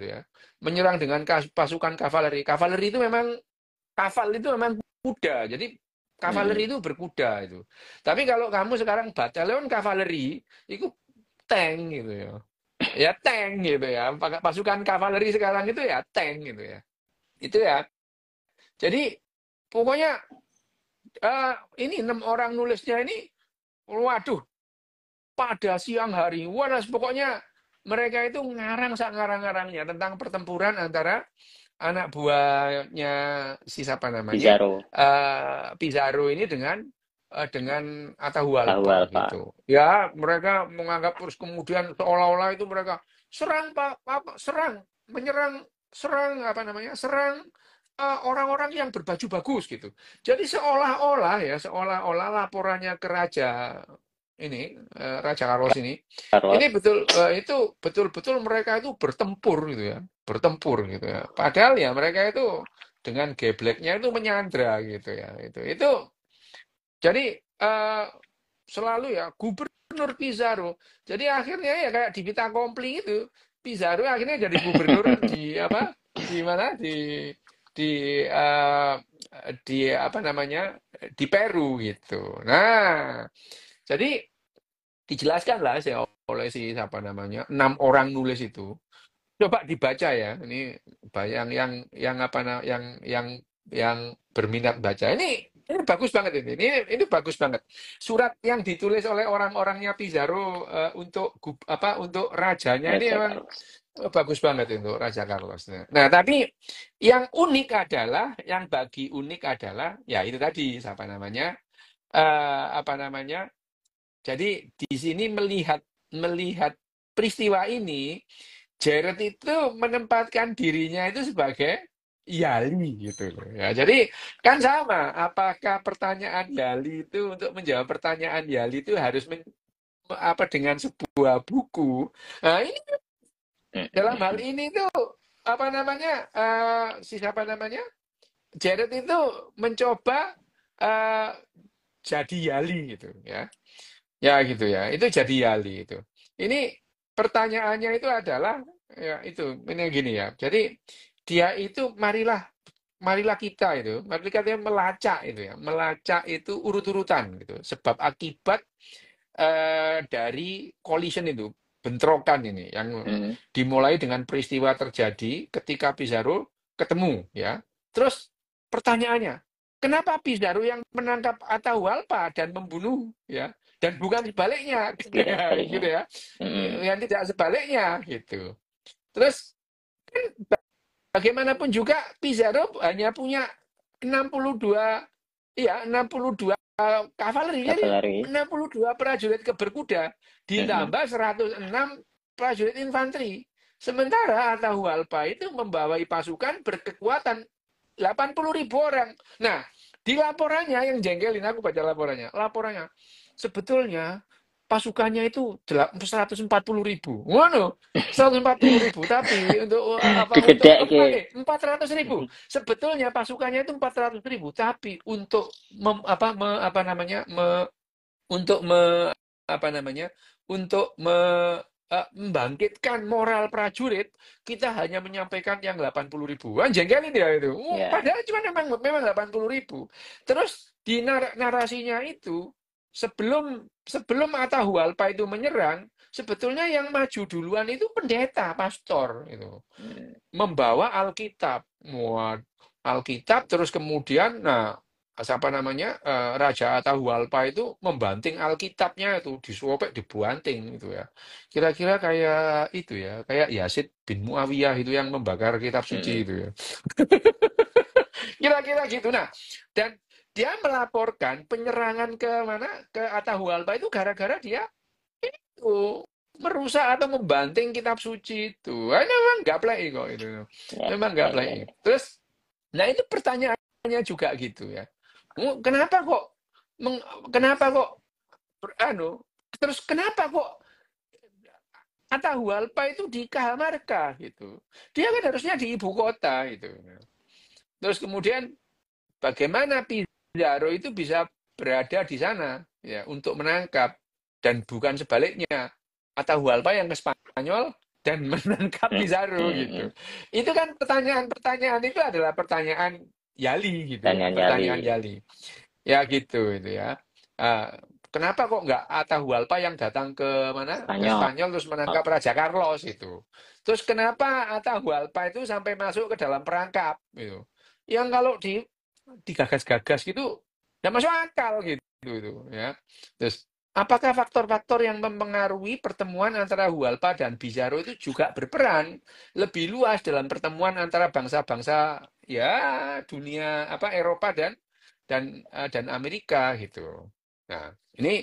ya, menyerang dengan pasukan kavaleri. Kavaleri itu memang kuda, jadi kavaleri itu berkuda itu. Tapi kalau kamu sekarang batalion kavaleri itu tank gitu ya tank gitu ya, pasukan kavaleri sekarang itu ya tank gitu ya, itu ya. Jadi pokoknya ini 6 orang nulisnya ini, waduh, pada siang hari. Waras, pokoknya mereka itu ngarang-ngarang-ngarangnya tentang pertempuran antara anak buahnya si siapa namanya Pizarro. Pizarro ini dengan Atahualpa Atahualpa. gitu. Ya, mereka menganggap terus kemudian seolah-olah itu mereka serang serang menyerang serang apa namanya serang orang-orang yang berbaju bagus gitu. Jadi seolah-olah laporannya ke raja ini Raja Carlos ini Carlos. itu betul-betul mereka itu bertempur gitu ya, bertempur gitu ya. Padahal ya mereka itu dengan gebleknya itu menyandra gitu ya. Itu jadi selalu ya Gubernur Pizarro. Jadi akhirnya ya kayak di Vita Kompli itu, Pizarro akhirnya jadi gubernur di apa? Di mana? Eh, di apa namanya? Di Peru gitu. Nah, jadi dijelaskan lah oleh si siapa namanya 6 orang nulis itu. Coba dibaca ya. Ini bayang yang apa yang berminat baca. Ini bagus banget ini. Ini bagus banget. Surat yang ditulis oleh orang-orangnya Pizarro untuk rajanya ini Raja memang Carlos. bagus banget itu Raja Carlos. Nah, tapi yang unik adalah, yang bagi unik adalah ya itu tadi siapa namanya? Apa namanya? Jadi di sini melihat peristiwa ini, Jared itu menempatkan dirinya itu sebagai Yali gitu loh ya. Jadi kan sama, apakah pertanyaan Yali itu untuk menjawab pertanyaan Yali itu harus dengan sebuah buku. Nah, ini dalam hal ini tuh apa namanya si siapa namanya Jared itu mencoba eh, jadi Yali gitu ya. Ya gitu ya, itu jadi Yali itu. Ini pertanyaannya itu adalah ya itu ini gini ya. Jadi dia itu marilah kita itu, mari kita melacak itu ya, melacak itu urut-urutan gitu. Sebab akibat dari collision itu, bentrokan ini yang dimulai dengan peristiwa terjadi ketika Pizarro ketemu ya. Terus pertanyaannya, kenapa Pizarro yang menangkap Atahualpa dan membunuh, ya, dan bukan sebaliknya, Tidak gitu sebaliknya. ya, yang tidak sebaliknya, gitu. Terus kan bagaimanapun juga Pizarro hanya punya 62, ya, 62 kavaleri, jadi Kavaleri. 62 prajurit berkuda ditambah 106 prajurit infanteri. Sementara Atahualpa itu membawai pasukan berkekuatan 80.000 orang. Nah, di laporannya yang jengkelin, aku baca laporannya. Laporannya, sebetulnya pasukannya itu 140.000. Ngono, 140.000. Tapi untuk Digedek ke. 400.000. Sebetulnya pasukannya itu 400.000. Tapi untuk untuk apa namanya, untuk membangkitkan moral prajurit, kita hanya menyampaikan yang 80.000. Jengkelin dia itu. Ya. Padahal cuma memang 80.000. Terus di narasinya itu, sebelum Atahualpa itu menyerang, sebetulnya yang maju duluan itu pendeta, pastor itu, membawa Alkitab. Alkitab, terus kemudian, nah, siapa namanya, Raja Atahualpa itu membanting Alkitabnya, itu disuopek, dibuanting itu ya. Kira-kira kayak itu ya, kayak Yazid bin Muawiyah itu yang membakar kitab suci itu ya. Kira-kira gitu. Nah, dan dia melaporkan penyerangan ke mana, ke Atahualpa itu gara-gara dia itu merusak atau membanting kitab suci itu. Memang nggak play kok itu. Ya. Memang nggak Ya. play. Ya. Terus, nah itu pertanyaannya juga gitu ya. Kenapa kok, kenapa kok, terus kenapa kok Atahualpa itu di Cajamarca gitu. Dia kan harusnya di ibu kota gitu. Terus kemudian bagaimana Pizarro itu bisa berada di sana ya untuk menangkap, dan bukan sebaliknya, Atahualpa yang ke Spanyol dan menangkap Pizarro gitu. Itu kan pertanyaan-pertanyaan, itu adalah pertanyaan Yali gitu ya, Tanya pertanyaan nyali. Yali. Ya gitu itu ya. Ah, kenapa kok nggak Atahualpa yang datang ke mana? Ke Spanyol. Spanyol terus menangkap Raja Carlos itu. Terus kenapa Atahualpa itu sampai masuk ke dalam perangkap gitu. Yang kalau digagas-gagas gitu nggak masuk akal gitu itu ya. Terus apakah faktor-faktor yang mempengaruhi pertemuan antara Hualpa dan Pizarro itu juga berperan lebih luas dalam pertemuan antara bangsa-bangsa, ya, dunia apa, Eropa dan Amerika gitu. Nah, ini,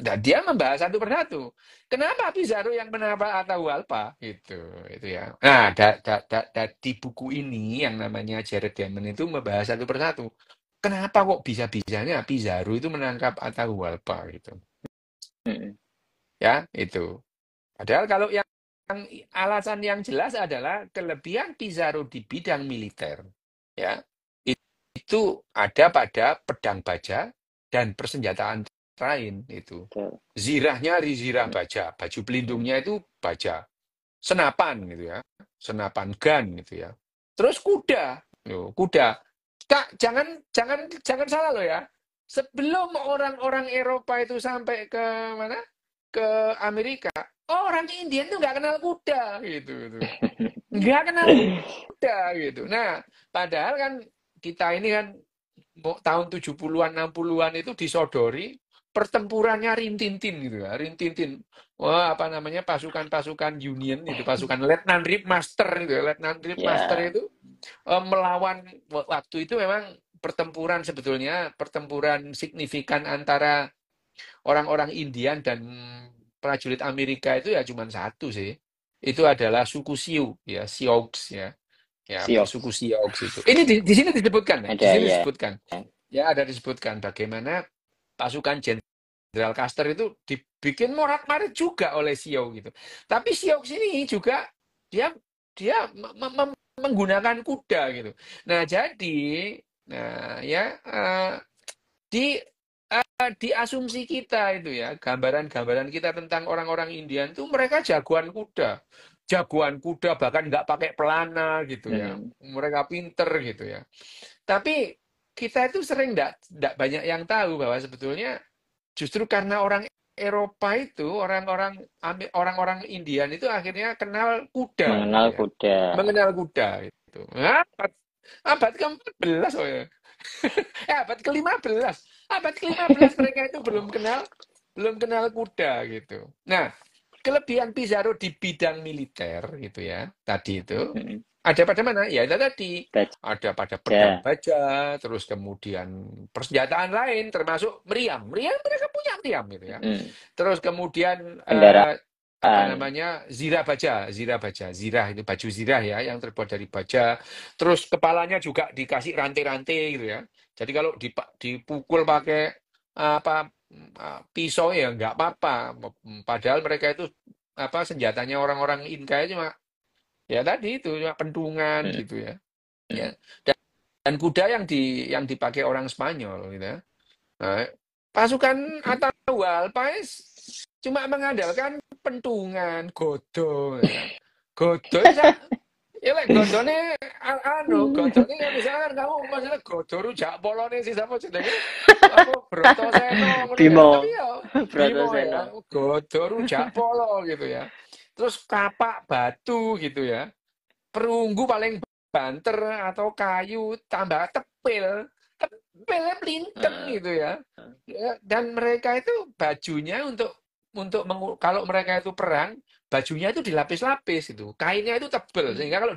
nah, dia membahas satu persatu. Kenapa Pizarro yang menambah Atahualpa gitu, itu ya. Nah, di buku ini yang namanya Jared Diamond itu membahas satu persatu. Kenapa kok bisa-bisanya Pizarro itu menangkap Atahualpa gitu. Ya, itu. Padahal kalau yang alasan yang jelas adalah kelebihan Pizarro di bidang militer. Ya, itu ada pada pedang baja dan persenjataan lain itu. Betul. Zirahnya zirah baja, baju pelindungnya itu baja. Senapan gitu ya, senapan gun gitu ya. Terus kuda, kuda. Kak, jangan salah loh ya. Sebelum orang-orang Eropa itu sampai ke mana? Ke Amerika, orang India itu nggak kenal kuda gitu. Nggak kenal kuda gitu. Nah, padahal kan kita ini kan tahun 70-an 60-an itu disodori pertempurannya rintintin gitu ya, rintintin. Wah, apa namanya, pasukan-pasukan Union itu, pasukan Letnan Ripmaster itu ya, Letnan Ripmaster Ya. itu melawan, waktu itu memang pertempuran, sebetulnya pertempuran signifikan antara orang-orang Indian dan prajurit Amerika itu ya cuma satu sih. Itu adalah suku Sioux ya, Sioux ya. Ya, Siok. suku Sioux itu. Ini di sini disebutkan ya, di Ada sini ya. disebutkan. Ya, ada disebutkan bagaimana pasukan Jenderal Custer itu dibikin morat-marit juga oleh Sioux gitu. Tapi Sioux ini juga dia dia menggunakan kuda gitu. Nah, jadi, nah ya, di di asumsi kita itu ya, gambaran-gambaran kita tentang orang-orang Indian itu mereka jagoan kuda. Jagoan kuda, bahkan nggak pakai pelana gitu ya. Mereka pinter gitu ya. Tapi kita itu sering nggak banyak yang tahu bahwa sebetulnya justru karena orang Eropa itu, orang-orang Indian itu akhirnya kenal kuda Mengenal gitu ya. kuda. Mengenal kuda gitu. Nah, abad ke-14 oh ya. Abad ke-15. Abad ke-15 mereka itu belum kenal kuda gitu. Nah, kelebihan Pizarro di bidang militer gitu ya. Tadi itu ada pada mana? Ya itu tadi. Ada pada pedang Baja. baja, terus kemudian persenjataan lain termasuk meriam. Meriam mereka punya meriam gitu ya. Terus kemudian apa Kendaraan. namanya? Zirah baja. Zirah itu baju zirah ya yang terbuat dari baja. Terus kepalanya juga dikasih rantai-rantai gitu ya. Jadi kalau dipukul pakai apa pisau ya nggak apa-apa. Padahal mereka itu apa senjatanya orang-orang Inka itu cuma ya tadi itu cuma pentungan Mm, gitu ya. Ya. mm, Dan kuda yang dipakai orang Spanyol gitu ya. Nah, pasukan Atahualpa cuma mengandalkan pentungan, godo ya. Godo ya lek godone godone ya misalkan kamu maksudnya godo rujak polone sih siapa jenenge apa Brotoseno ngono ya. Tapi Bimo. ya Bimo ya, Brotoseno. godo rujak polo gitu ya. Terus kapak batu gitu ya. Perunggu paling banter atau kayu tambah tepil. Tepilnya plinten Ah, gitu ya. Dan mereka itu bajunya kalau mereka itu perang, bajunya itu dilapis-lapis itu. Kainnya itu tebel mm, sehingga kalau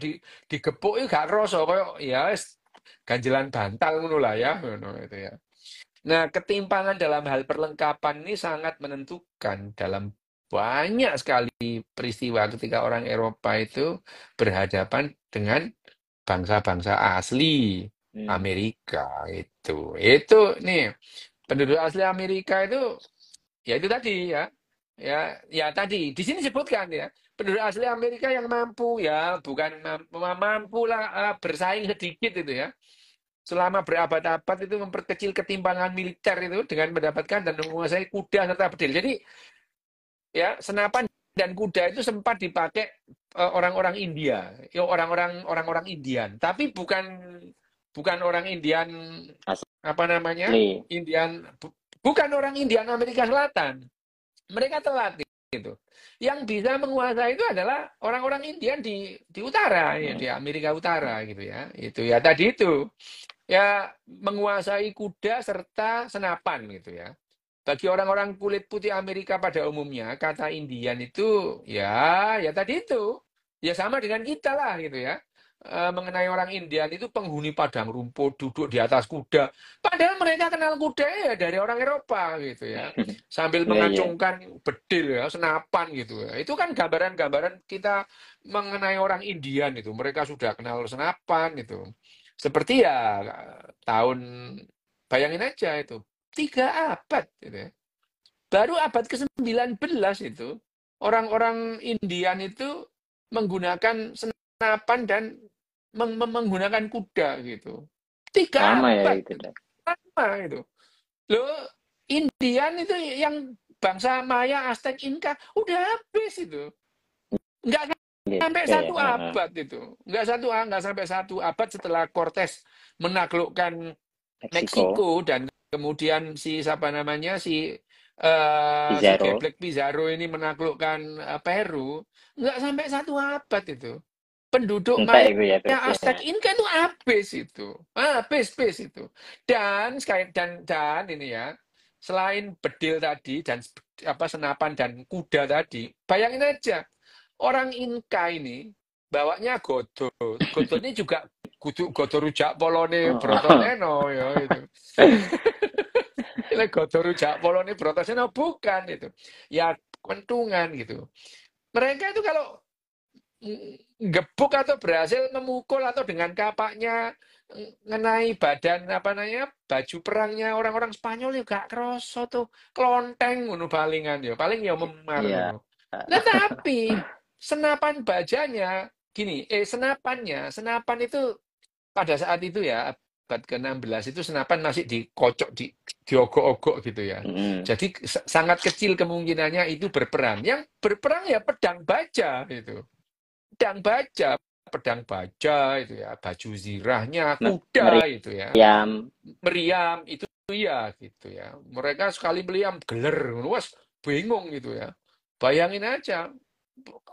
digepuk itu gak kroso koyo ya wis ganjelan bantal ngono lah ya, ngono itu ya. Nah, ketimpangan dalam hal perlengkapan ini sangat menentukan dalam banyak sekali peristiwa ketika orang Eropa itu berhadapan dengan bangsa-bangsa asli mm. Amerika itu. Itu nih penduduk asli Amerika itu ya itu tadi ya. Ya tadi di sini sebutkan ya. Penduduk asli Amerika yang mampu ya, bukan mampu lah bersaing sedikit itu ya selama berabad-abad itu memperkecil ketimpangan militer itu dengan mendapatkan dan menguasai kuda serta bedil. Jadi ya senapan dan kuda itu sempat dipakai orang-orang India, ya orang-orang Indian, tapi bukan orang Indian apa namanya? Asli. Bukan orang Indian Amerika Selatan. Mereka telat gitu. Yang bisa menguasai itu adalah orang-orang Indian di utara ya, Mm, di Amerika Utara gitu ya. Itu ya tadi itu. Ya menguasai kuda serta senapan gitu ya. Bagi orang-orang kulit putih Amerika pada umumnya, kata Indian itu ya tadi itu. Ya sama dengan kita lah gitu ya. Mengenai orang Indian itu penghuni padang rumput, duduk di atas kuda. Padahal mereka kenal kuda ya dari orang Eropa gitu ya. Sambil Iya, iya. mengacungkan bedil ya, senapan gitu ya. Itu kan gambaran-gambaran kita mengenai orang Indian itu. Mereka sudah kenal senapan gitu. Seperti ya tahun bayangin aja itu 3 abad gitu ya. Baru abad ke-19 itu orang-orang Indian itu menggunakan senapan dan menggunakan kuda gitu. Tiga Lama ya abad itu, gitu. Dak. Lama itu. Loh, Indian itu yang bangsa Maya, Aztec, Inca udah habis itu. Nggak sampai Gitu ya. satu abad itu. Nggak sampai 1 abad setelah Cortes menaklukkan Meksiko. Meksiko dan kemudian si siapa namanya si Pizarro. Geblek Pizarro ini menaklukkan Peru, nggak sampai 1 abad itu. Penduduk Entek Maya itu ya berarti ya. Aztec Inca itu habis itu. Dan sekali dan ini ya, selain bedil tadi dan apa senapan dan kuda tadi, bayangin aja orang Inka ini bawanya godo. Godo ini juga kudu godo rujak polone Oh, Brotoseno ya itu. Ini godo rujak polone Brotoseno bukan itu. Ya kentungan gitu. Mereka itu kalau gebuk atau berhasil memukul atau dengan kapaknya ngenai badan apa namanya baju perangnya orang-orang Spanyol ya gak kroso tuh klonteng ngono palingan ya paling ya memar iya. ngono. Tetapi senapan bajanya gini, senapan itu pada saat itu ya abad ke-16 itu senapan masih dikocok diogok-ogok gitu ya. Mm, Jadi sangat kecil kemungkinannya itu berperang. Yang berperang ya pedang baja itu pedang baja itu ya, baju zirahnya, kuda itu ya, Meriam. meriam itu ya gitu ya. Mereka sekali meriam geler, luas bingung gitu ya. Bayangin aja,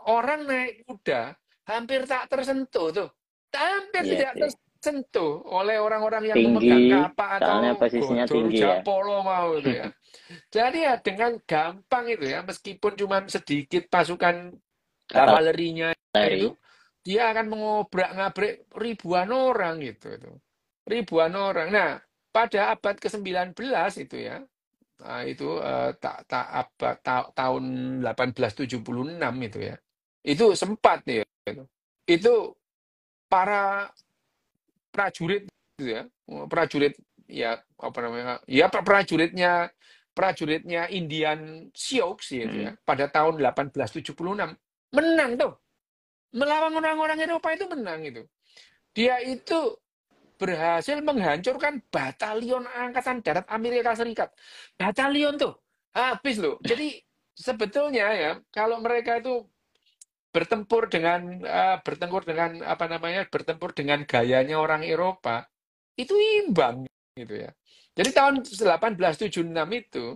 orang naik kuda hampir tak tersentuh tuh, hampir Iya tidak sih. sentuh oleh orang-orang yang memegang Tinggi, kapak soalnya atau posisinya godol tinggi ya. japolo mau itu ya. Jadi ya dengan gampang itu ya, meskipun cuma sedikit pasukan kavalerinya Kavaleri. itu, dia akan mengobrak-ngabrik ribuan orang gitu itu. Ribuan orang. Nah, pada abad ke-19 itu ya, nah, itu tahun 1876 itu ya. Itu sempat ya itu. Itu para prajurit gitu ya. Prajurit ya apa namanya? Ya prajuritnya Indian Sioux gitu Hmm. ya. Pada tahun 1876 menang tuh. Melawan orang-orang Eropa itu menang itu. Dia itu berhasil menghancurkan batalion Angkatan Darat Amerika Serikat. Batalion tuh habis loh. Jadi sebetulnya ya kalau mereka itu bertempur dengan apa namanya bertempur dengan gayanya orang Eropa itu imbang gitu ya. Jadi tahun 1876 itu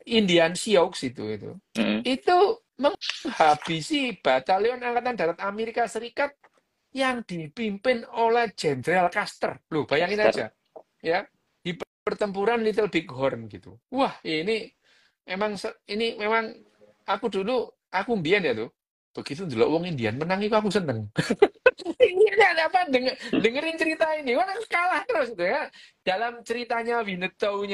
Indian Sioux Hmm. itu menghabisi batalion Angkatan Darat Amerika Serikat yang dipimpin oleh Jenderal Custer. Loh, bayangin Caster. aja ya di pertempuran Little Big Horn gitu. Wah, ini memang aku mbien ya tuh. Begitu dulu wong Indian menang itu aku seneng. Ini ada apa dengerin cerita ini orang kalah terus gitu ya dalam ceritanya Winnetou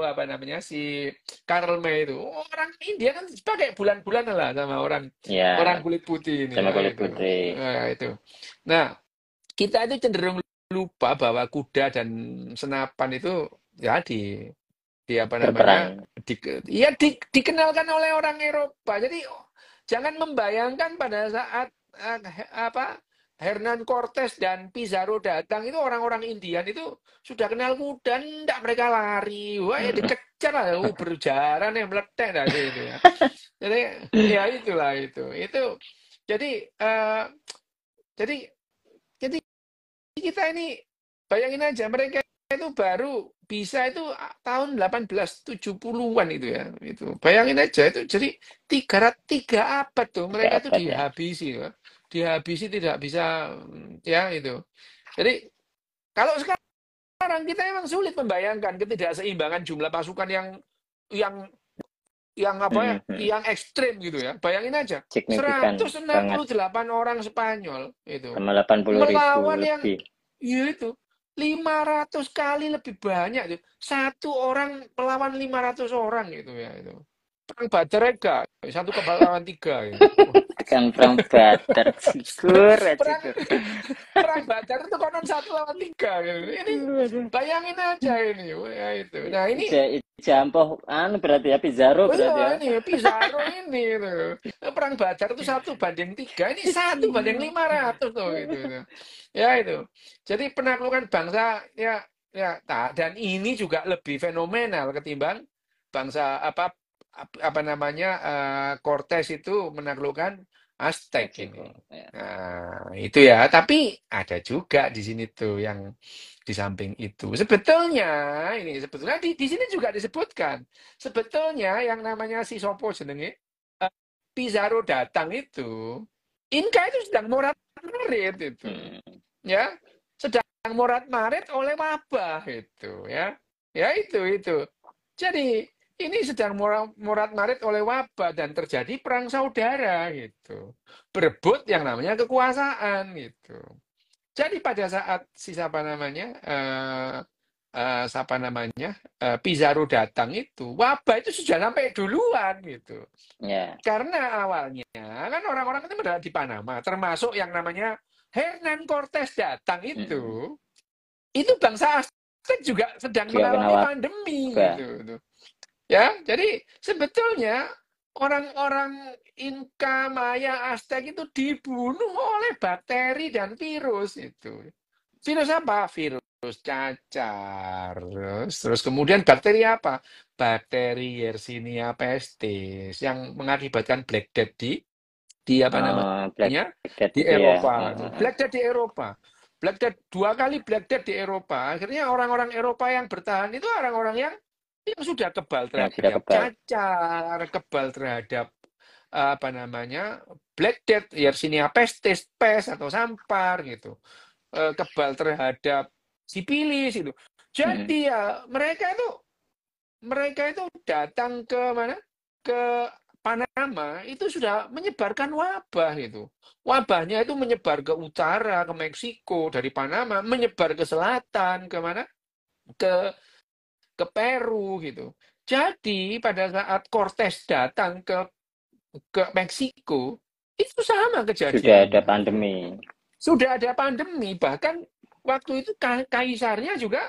apa namanya si Karl May itu orang India kan pakai bulan-bulan lah sama orang orang Ya, kulit putih ini sama ya kulit itu. putih. Itu nah kita itu cenderung lupa bahwa kuda dan senapan itu ya di apa Berperan. namanya dikenalkan oleh orang Eropa. Jadi jangan membayangkan pada saat apa Hernan Cortes dan Pizarro datang itu orang-orang Indian itu sudah kenal kuda, enggak mereka lari, wah ya Hmm. dikejar lah, berjalan yang meletek dah itu ya. Jadi ya itulah itu. Jadi jadi jadi kita ini bayangin aja mereka itu baru bisa itu tahun 1870-an itu ya itu bayangin aja itu jadi tiga abad tuh Tiga mereka itu abad ya. dihabisi tidak bisa ya itu jadi kalau sekarang kita emang sulit membayangkan ketidakseimbangan jumlah pasukan yang yang apa ya Hmm. Hmm. yang ekstrim gitu ya bayangin aja Signifikan seratus enam banget. puluh delapan orang Spanyol itu Sama 80.000 melawan yang lebih. iya itu 500 kali lebih banyak itu. Satu orang melawan 500 orang gitu ya itu. Perang Badrega, satu kebal lawan tiga gitu. Wah. Tekan perang Badar. Cikur, ya Perang cikur. perang Badar itu konon satu lawan tiga gitu. Ini Waduh. bayangin aja ini. Wah, ya itu. Nah, ini Jampoh anu berarti ya, Pizarro oh berarti ya. iya ini Pizarro ini gitu. Perang Badar itu 1 banding 3, ini 1 banding 500 tuh gitu, gitu. Ya itu. Jadi penaklukan bangsa dan ini juga lebih fenomenal ketimbang bangsa apa namanya Cortes itu menaklukkan Aztec ini. Meksiko. Ya. Nah, itu ya. Tapi ada juga di sini tuh yang di samping itu. Sebetulnya di sini juga disebutkan. Sebetulnya yang namanya si Sopo jenenge Pizarro datang itu, Inka itu sedang morat-marit itu, Hmm. ya, sedang morat-marit oleh wabah itu, ya, ya itu. Jadi ini sedang morat-marit oleh wabah dan terjadi perang saudara gitu, berebut yang namanya kekuasaan gitu. Jadi pada saat Pizarro datang itu wabah itu sudah sampai duluan gitu. Ya. Karena awalnya kan orang-orang itu berada di Panama, termasuk yang namanya Hernan Cortes datang Hmm. itu bangsa Aztec juga sedang Juga kena mengalami pandemi wabah. gitu. Ya, jadi sebetulnya orang-orang Inka, Maya, Aztec itu dibunuh oleh bakteri dan virus itu. Virus apa? Virus cacar. Terus kemudian bakteri apa? Bakteri Yersinia pestis yang mengakibatkan Black Death di apa Black namanya? Death Di itu ya. Eropa. Black Death di Eropa. Black Death 2 kali Black Death di Eropa. Akhirnya orang-orang Eropa yang bertahan itu orang-orang yang sudah kebal Yang sudah terhadap kebal. cacar, kebal terhadap apa namanya? Black Death, Yersinia pestis, pes atau sampar gitu. kebal terhadap sipilis itu. Mm-mm. Jadi ya mereka itu datang ke mana? Ke Panama itu sudah menyebarkan wabah itu. Wabahnya itu menyebar ke utara, ke Meksiko, dari Panama menyebar ke selatan, ke mana? Ke ke Peru gitu. Jadi pada saat Cortes datang ke Meksiko, itu sama Sudah ada kejadiannya gitu. pandemi. Sudah ada pandemi, bahkan waktu itu kaisarnya sudah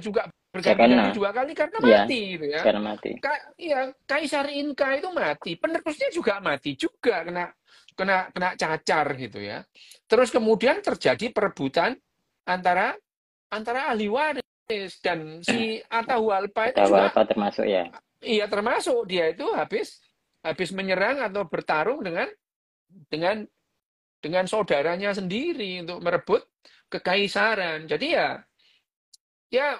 juga Saya berganti-ganti 2 kali karena ya, mati gitu ya. sekarang mati. Iya, Kaisar Inka itu mati, penerusnya juga mati juga kena kena kena cacar gitu ya. Terus kemudian terjadi perebutan antara antara ahli waris dan si Atahualpa itu juga Atahualpa termasuk ya. iya termasuk dia itu habis habis menyerang atau bertarung dengan dengan saudaranya sendiri untuk merebut kekaisaran. Jadi ya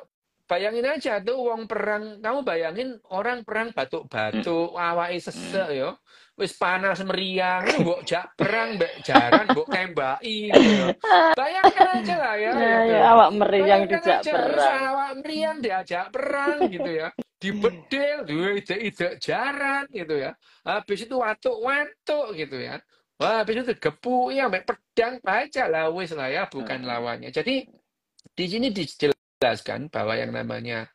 bayangin aja tuh wong perang, kamu bayangin orang perang Mm, batuk-batuk, awake mm. sesek yo. Wis panas meriang, itu mbok jak perang mbek jaran mbok tembaki gitu yo. Bayangkan aja lah ya Ya, ya, gitu. awak meriang Bayangkan dijak aja wis perang. awak meriang diajak perang gitu ya. Dibedil, duwe ide-ide jaran gitu ya. Habis itu watuk-watuk gitu ya. Wah, habis itu gepu ya mbek pedang baca lah wis lah ya bukan Mm, lawannya. Jadi di sini dijelaskan bahwa yang namanya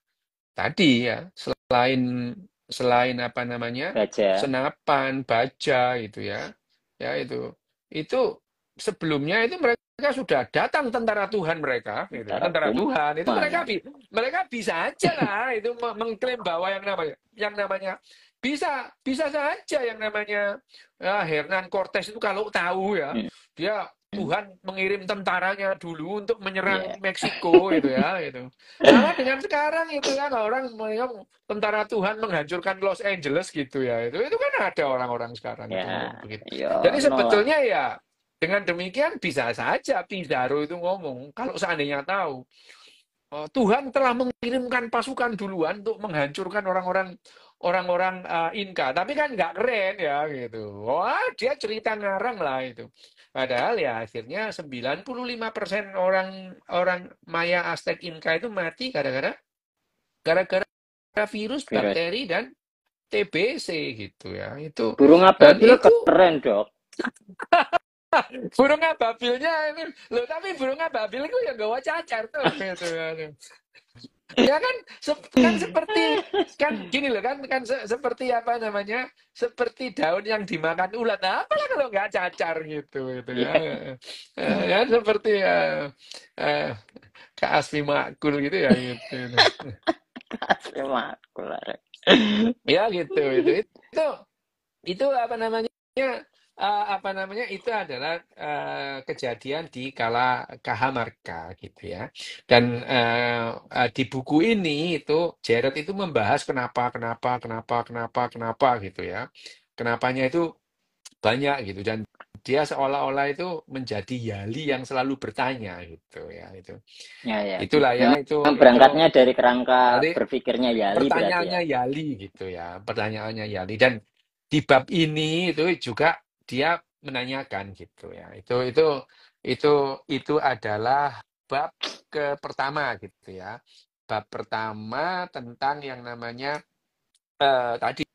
tadi ya, selain selain apa namanya, Baja, senapan, baja itu ya, ya itu sebelumnya itu mereka sudah datang tentara Tuhan mereka, gitu ya, tentara tentara Tuhan itu kuman. mereka bisa aja lah itu mengklaim bahwa yang namanya bisa bisa saja yang namanya Hernan Cortes itu kalau tahu ya Mm, dia mm. Tuhan mengirim tentaranya dulu untuk menyerang Ya, Meksiko itu ya itu. Sama dengan sekarang itu kan orang yang tentara Tuhan menghancurkan Los Angeles gitu ya. Itu kan ada orang-orang sekarang itu ya, ngomong begitu. Jadi yo, nolak. sebetulnya ya dengan demikian bisa saja Pizarro itu ngomong kalau seandainya tahu Tuhan telah mengirimkan pasukan duluan untuk menghancurkan orang-orang Inka. Tapi kan nggak keren ya gitu. Wah, dia cerita ngarang lah itu. Padahal ya akhirnya 95% orang orang Maya Aztec Inka itu mati gara-gara virus, Virus. bakteri dan TBC gitu ya. Burung Dan ababil itu keren, Dok. burung ababilnya ini loh tapi burung ababil itu ya gawa cacar tuh gitu ya. Ya kan, kan seperti kan gini loh kan kan seperti apa namanya seperti daun yang dimakan ulat. Nah, apalah kalau nggak cacar gitu ya. Iya, Ya seperti eh, Kak Asfi Makul gitu ya gitu. asli makul. Ya gitu itu itu apa namanya itu adalah kejadian di kala Kahamarka gitu ya dan di buku ini itu Jared itu membahas kenapa gitu ya kenapanya itu banyak gitu dan dia seolah-olah itu menjadi Yali yang selalu bertanya gitu ya Ya, ya. itulah ya Memang itu berangkatnya dari kerangka jadi berpikirnya Yali berarti ya. pertanyaannya Yali gitu ya, pertanyaannya Yali dan di bab ini itu juga dia menanyakan gitu ya. Itu itu adalah bab pertama gitu ya. Bab pertama tentang yang namanya tadi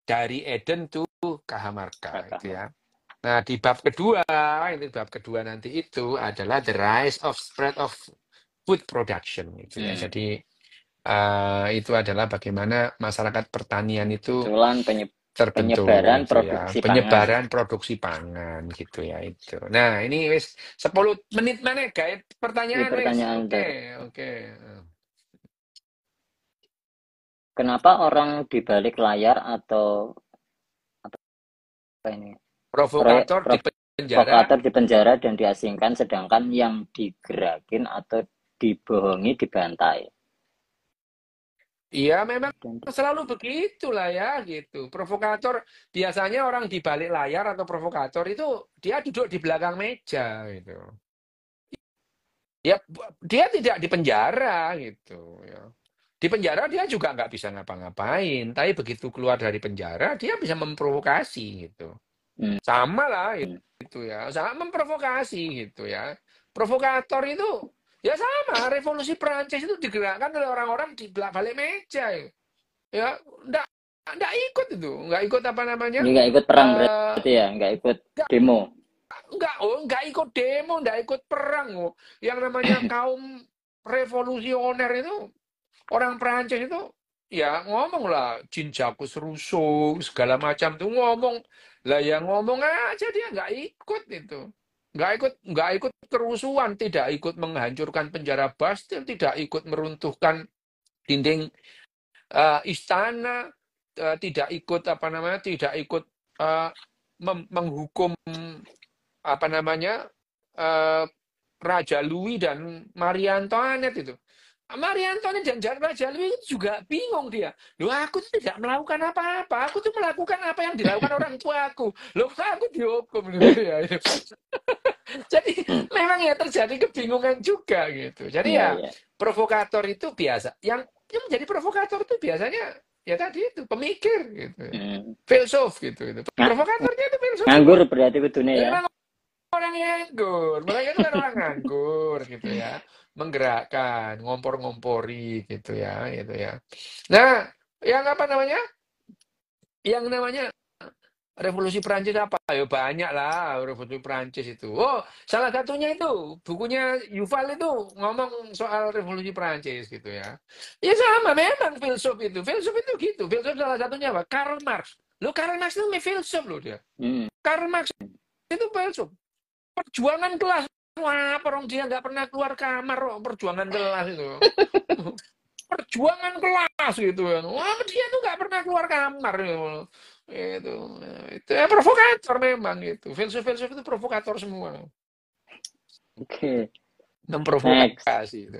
dari Eden to Kahamarka Kakak itu Mar. ya. Nah, di bab kedua, ini bab kedua nanti itu adalah the rise of spread of food production gitu ya. Hmm. Jadi itu adalah bagaimana masyarakat pertanian itu Munculan terbentuk penyebaran gitu ya, produksi pangan. penyebaran produksi pangan gitu ya itu. Nah, ini wis 10 menit mana guys? Di Pertanyaan wis. pertanyaan Oke, ntar. oke. Kenapa orang di balik layar atau apa ini? Proyek Provokator di penjara. provokator di penjara dan diasingkan sedangkan yang digerakin atau dibohongi dibantai. Iya, memang Dan selalu begitulah ya gitu. Provokator biasanya orang di balik layar atau provokator itu dia duduk di belakang meja gitu. Ya, dia tidak di penjara gitu ya. Di penjara dia juga nggak bisa ngapa-ngapain, tapi begitu keluar dari penjara dia bisa memprovokasi gitu. hmm, Sama lah itu ya, sama memprovokasi gitu ya. Provokator itu ya sama, revolusi Prancis itu digerakkan oleh orang-orang di balik meja ya. Ya, enggak ikut itu, enggak ikut apa namanya? Jadi nggak ikut perang eh berarti ya, nggak ikut demo. enggak ikut demo, enggak ikut perang. Oh. Yang namanya kaum revolusioner itu orang Prancis itu ya ngomong lah Jean-Jacques Rousseau segala macam tuh ngomong lah ya ngomong aja dia nggak ikut itu nggak ikut kerusuhan tidak ikut menghancurkan penjara Bastille tidak ikut meruntuhkan dinding istana tidak ikut apa namanya tidak ikut eh, menghukum apa namanya eh, Raja Louis dan Marie Antoinette itu. Marie Antoinette dan Raja Louis itu juga bingung dia. Loh aku tuh tidak melakukan apa-apa. Aku tuh melakukan apa yang dilakukan orang tua aku. Loh aku dihukum. Ya. Jadi Hmm. memang ya terjadi kebingungan juga gitu. Jadi Iya, ya iya. provokator itu biasa. Yang menjadi provokator itu biasanya ya tadi itu pemikir gitu. Hmm. Filsuf gitu. Nga- Provokatornya itu filsuf nganggur semua. berarti kudune ya. Memang orang nganggur. Mereka itu kan orang nganggur gitu ya. Menggerakkan, ngompor-ngompori gitu ya. Nah, yang apa namanya? Yang namanya Revolusi Prancis apa? Ya banyak lah Revolusi Prancis itu. Oh, salah satunya itu bukunya Yuval itu ngomong soal Revolusi Prancis gitu ya. Ya sama, memang filsuf itu. Filsuf itu gitu. Filsuf salah satunya apa? Karl Marx. Lo Karl Marx itu filsuf loh dia. Hmm. Karl Marx itu filsuf. Perjuangan kelas. Wah, orang dia nggak pernah keluar kamar, oh, perjuangan kelas itu. Perjuangan kelas gitu kan. Wah, dia tuh nggak pernah keluar kamar gitu. Itu ya provokator memang itu. Filsuf-filsuf itu provokator semua. Oke. Next. Memprovokasi itu.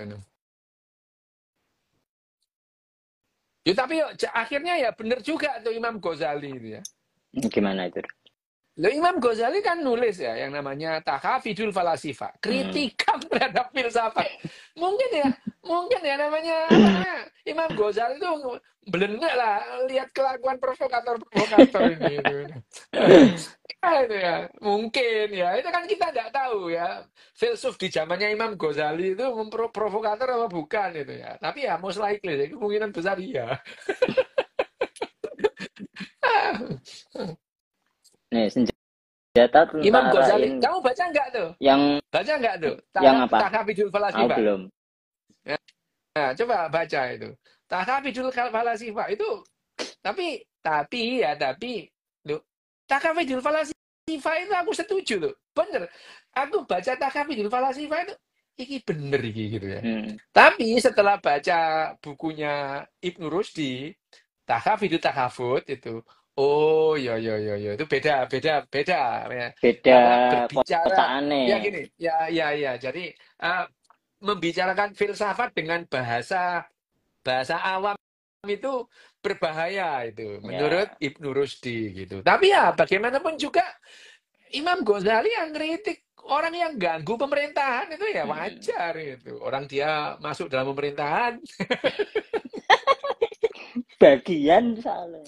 Ya, tapi akhirnya ya benar juga tuh Imam Ghazali itu ya. Gimana itu? Loh, Imam Ghazali kan nulis ya yang namanya Tahafidul Falasifa, Hmm. kritikan terhadap filsafat. Mungkin ya namanya apa namanya Imam Ghazali itu belenda lah lihat kelakuan provokator-provokator ini itu. Ya, itu ya, mungkin ya. Itu kan kita nggak tahu ya. Filsuf di zamannya Imam Ghazali itu provokator apa bukan itu ya. Tapi ya most likely ya, kemungkinan besar iya. Nih, senjata Imam tentara Ghazali, ini kamu baca nggak tuh? yang Baca nggak tuh? apa? Tahafidul Aku Falasifa. belum. Nah, coba baca itu. Tahafidul Falasifa itu tapi loh, Tahafidul Falasifa itu aku setuju loh. Bener. Aku baca Tahafidul Falasifa itu iki bener iki gitu ya. Hmm. Tapi setelah baca bukunya Ibnu Rusdi, Tahafud itu oh ya itu beda ya. Beda Apa berbicara kotaane. ya gini ya jadi membicarakan filsafat dengan bahasa bahasa awam itu berbahaya itu menurut Ya. Ibnu Rusdi gitu. Tapi ya bagaimanapun juga Imam Ghazali yang kritik orang yang ganggu pemerintahan itu ya Hmm. wajar gitu. Orang dia masuk dalam pemerintahan Bagian soalnya.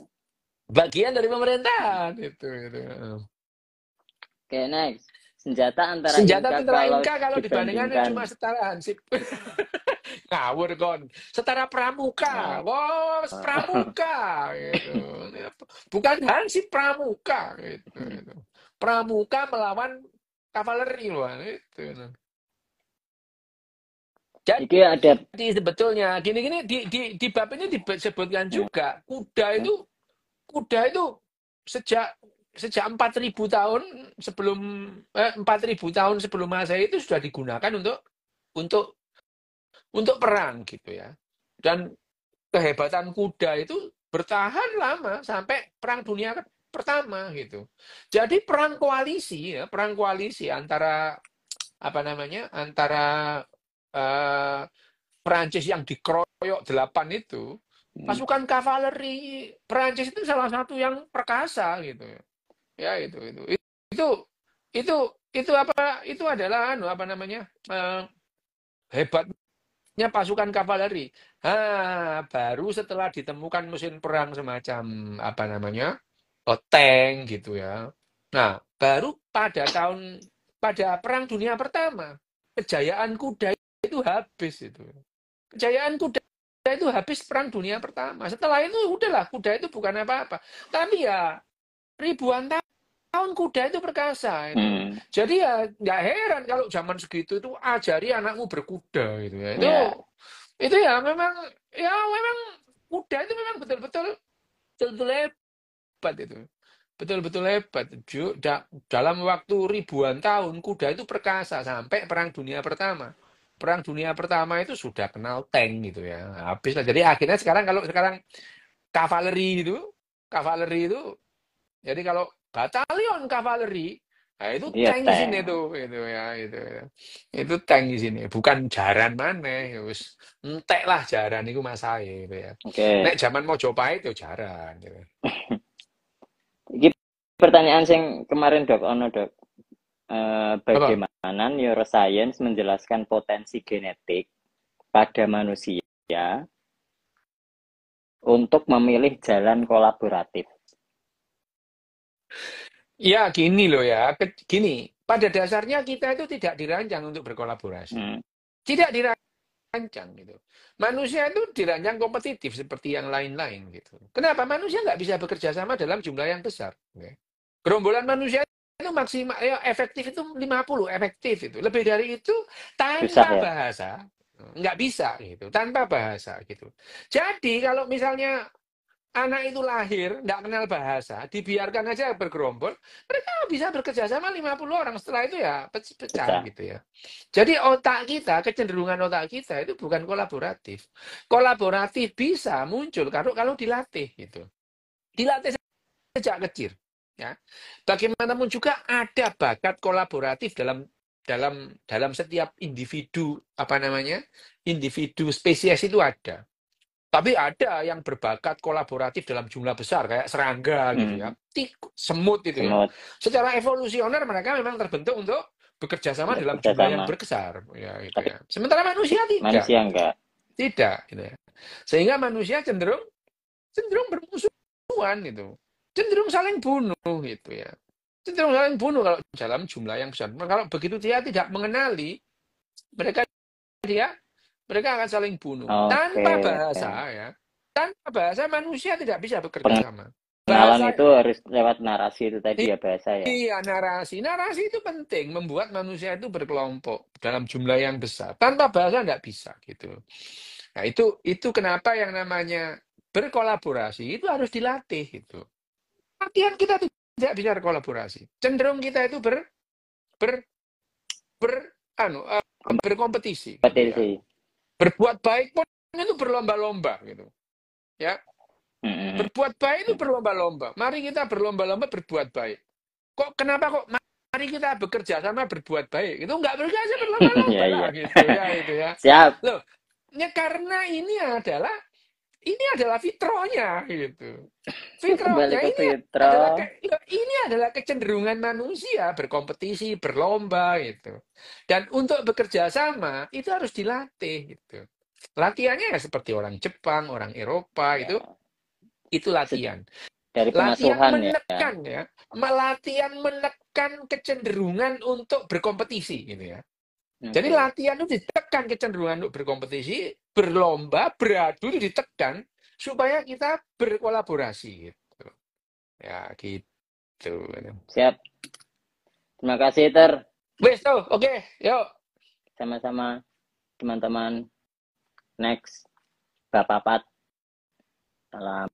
bagian dari pemerintahan itu. Oke, next. Senjata antara Senjata Inka tentara kalau Inka kalau dibandingkan dibandingkan. cuma setara Hansip. Ngawur kon. Setara Pramuka. Nah, Wow, Pramuka gitu. Bukan Hansip Pramuka gitu. Pramuka melawan kavaleri loh itu. iki ada Jadi sebetulnya gini-gini di bab ini disebutkan juga kuda itu sejak sejak 4.000 tahun sebelum 4.000 tahun sebelum Masehi itu sudah digunakan untuk untuk perang gitu ya. Dan kehebatan kuda itu bertahan lama sampai Perang Dunia Pertama gitu. Jadi perang koalisi antara apa namanya? Antara eh, Perancis yang dikeroyok 8 itu, pasukan kavaleri Perancis itu salah satu yang perkasa gitu. Ya itu. Itu itu itu apa? Itu adalah apa namanya? Hebatnya pasukan kavaleri. Baru setelah ditemukan mesin perang semacam apa namanya? Tank gitu ya. Nah, baru pada Perang Dunia Pertama. kejayaan kuda itu habis itu. Kejayaan kuda itu habis Perang Dunia Pertama. Setelah itu udahlah, kuda itu bukan apa-apa. Tapi ya ribuan tahun kuda itu perkasa itu. Hmm. Jadi ya nggak heran kalau zaman segitu itu ajari anakmu berkuda gitu ya. Ya. Itu ya memang kuda itu memang betul-betul betul-betul hebat itu. Betul-betul hebat. Dalam waktu ribuan tahun kuda itu perkasa sampai Perang Dunia Pertama. Perang Dunia Pertama itu sudah kenal tank gitu ya. Habis lah. Jadi akhirnya sekarang kalau sekarang kavaleri itu jadi kalau batalion kavaleri, nah itu Iya, tank di sini tank. tuh, itu ya, itu ya. Itu tank di sini, bukan jaran mana, ya wis entek lah jaran itu masae gitu ya. Oke. Nek zaman Mojopahit itu jaran gitu. Iki pertanyaan sing kemarin Dok, ono Dok. Apa? Bagaimana neuroscience menjelaskan potensi genetik pada manusia untuk memilih jalan kolaboratif? Ya gini loh ya, gini. Pada dasarnya kita itu tidak dirancang untuk berkolaborasi. Hmm. Tidak dirancang gitu. Manusia itu dirancang kompetitif seperti yang lain-lain gitu. Kenapa? Manusia nggak bisa bekerja sama dalam jumlah yang besar. Oke. Gerombolan manusia itu maksimal ya efektif itu 50 efektif itu. Lebih dari itu Susah tanpa ya? bahasa nggak bisa gitu, tanpa bahasa gitu. Jadi kalau misalnya anak itu lahir nggak kenal bahasa, dibiarkan aja bergerombol, mereka bisa bekerja sama 50 orang. Setelah itu ya pecah Susah. gitu ya. Jadi otak kita, kecenderungan otak kita itu bukan kolaboratif. Kolaboratif bisa muncul kalau dilatih gitu. Dilatih sejak kecil. Ya. Bagaimanapun juga ada bakat kolaboratif dalam setiap individu apa namanya individu spesies itu ada. Tapi ada yang berbakat kolaboratif dalam jumlah besar kayak serangga gitu ya, Hmm. semut itu ya. Semut Secara evolusioner mereka memang terbentuk untuk bekerja sama dalam bekerja jumlah yang sama. besar ya gitu Tapi ya. Sementara manusia tidak manusia gitu. enggak. Tidak gitu ya. Sehingga manusia cenderung cenderung bermusuhan itu. Cenderung saling bunuh gitu ya. Cenderung saling bunuh kalau dalam jumlah yang besar. Kalau begitu dia tidak mengenali mereka dia mereka akan saling bunuh Oke. tanpa bahasa ya. Tanpa bahasa manusia tidak bisa bekerja sama. Pengenalan Bahasa itu harus lewat narasi itu tadi ya, bahasa ya. iya narasi. Narasi itu penting membuat manusia itu berkelompok dalam jumlah yang besar. Tanpa bahasa tidak bisa gitu. Nah, itu kenapa yang namanya berkolaborasi itu harus dilatih gitu. Latihan kita tidak bisa berkolaborasi. Cenderung kita itu ber, ber anu berkompetisi gitu ya. Kompetisi. Berbuat baik pun itu berlomba-lomba gitu. Ya, Hmm. berbuat baik itu berlomba-lomba. Mari kita berlomba-lomba berbuat baik. Kenapa kok mari kita bekerja sama berbuat baik? Itu nggak bekerja Ya berlomba-lomba lah iya. gitu ya itu ya. Siap. Loh, ya karena ini adalah fitrahnya gitu. Kembali Fitrahnya ke ini adalah Fitro. ini adalah kecenderungan manusia berkompetisi, berlomba gitu. Dan untuk bekerja sama itu harus dilatih gitu. Latihannya ya seperti orang Jepang, orang Eropa Ya. itu latihan. Dari Latihan pengasuhan ya. menekan ya, latihan menekan kecenderungan untuk berkompetisi gitu ya. Jadi Oke. latihan itu ditekan kecenderungan untuk berkompetisi, berlomba, beradu itu ditekan supaya kita berkolaborasi gitu. Ya gitu. Siap. Terima kasih Ter. Wes tuh, oke, yuk. Sama-sama teman-teman. Next. Bapak Pat. Salam.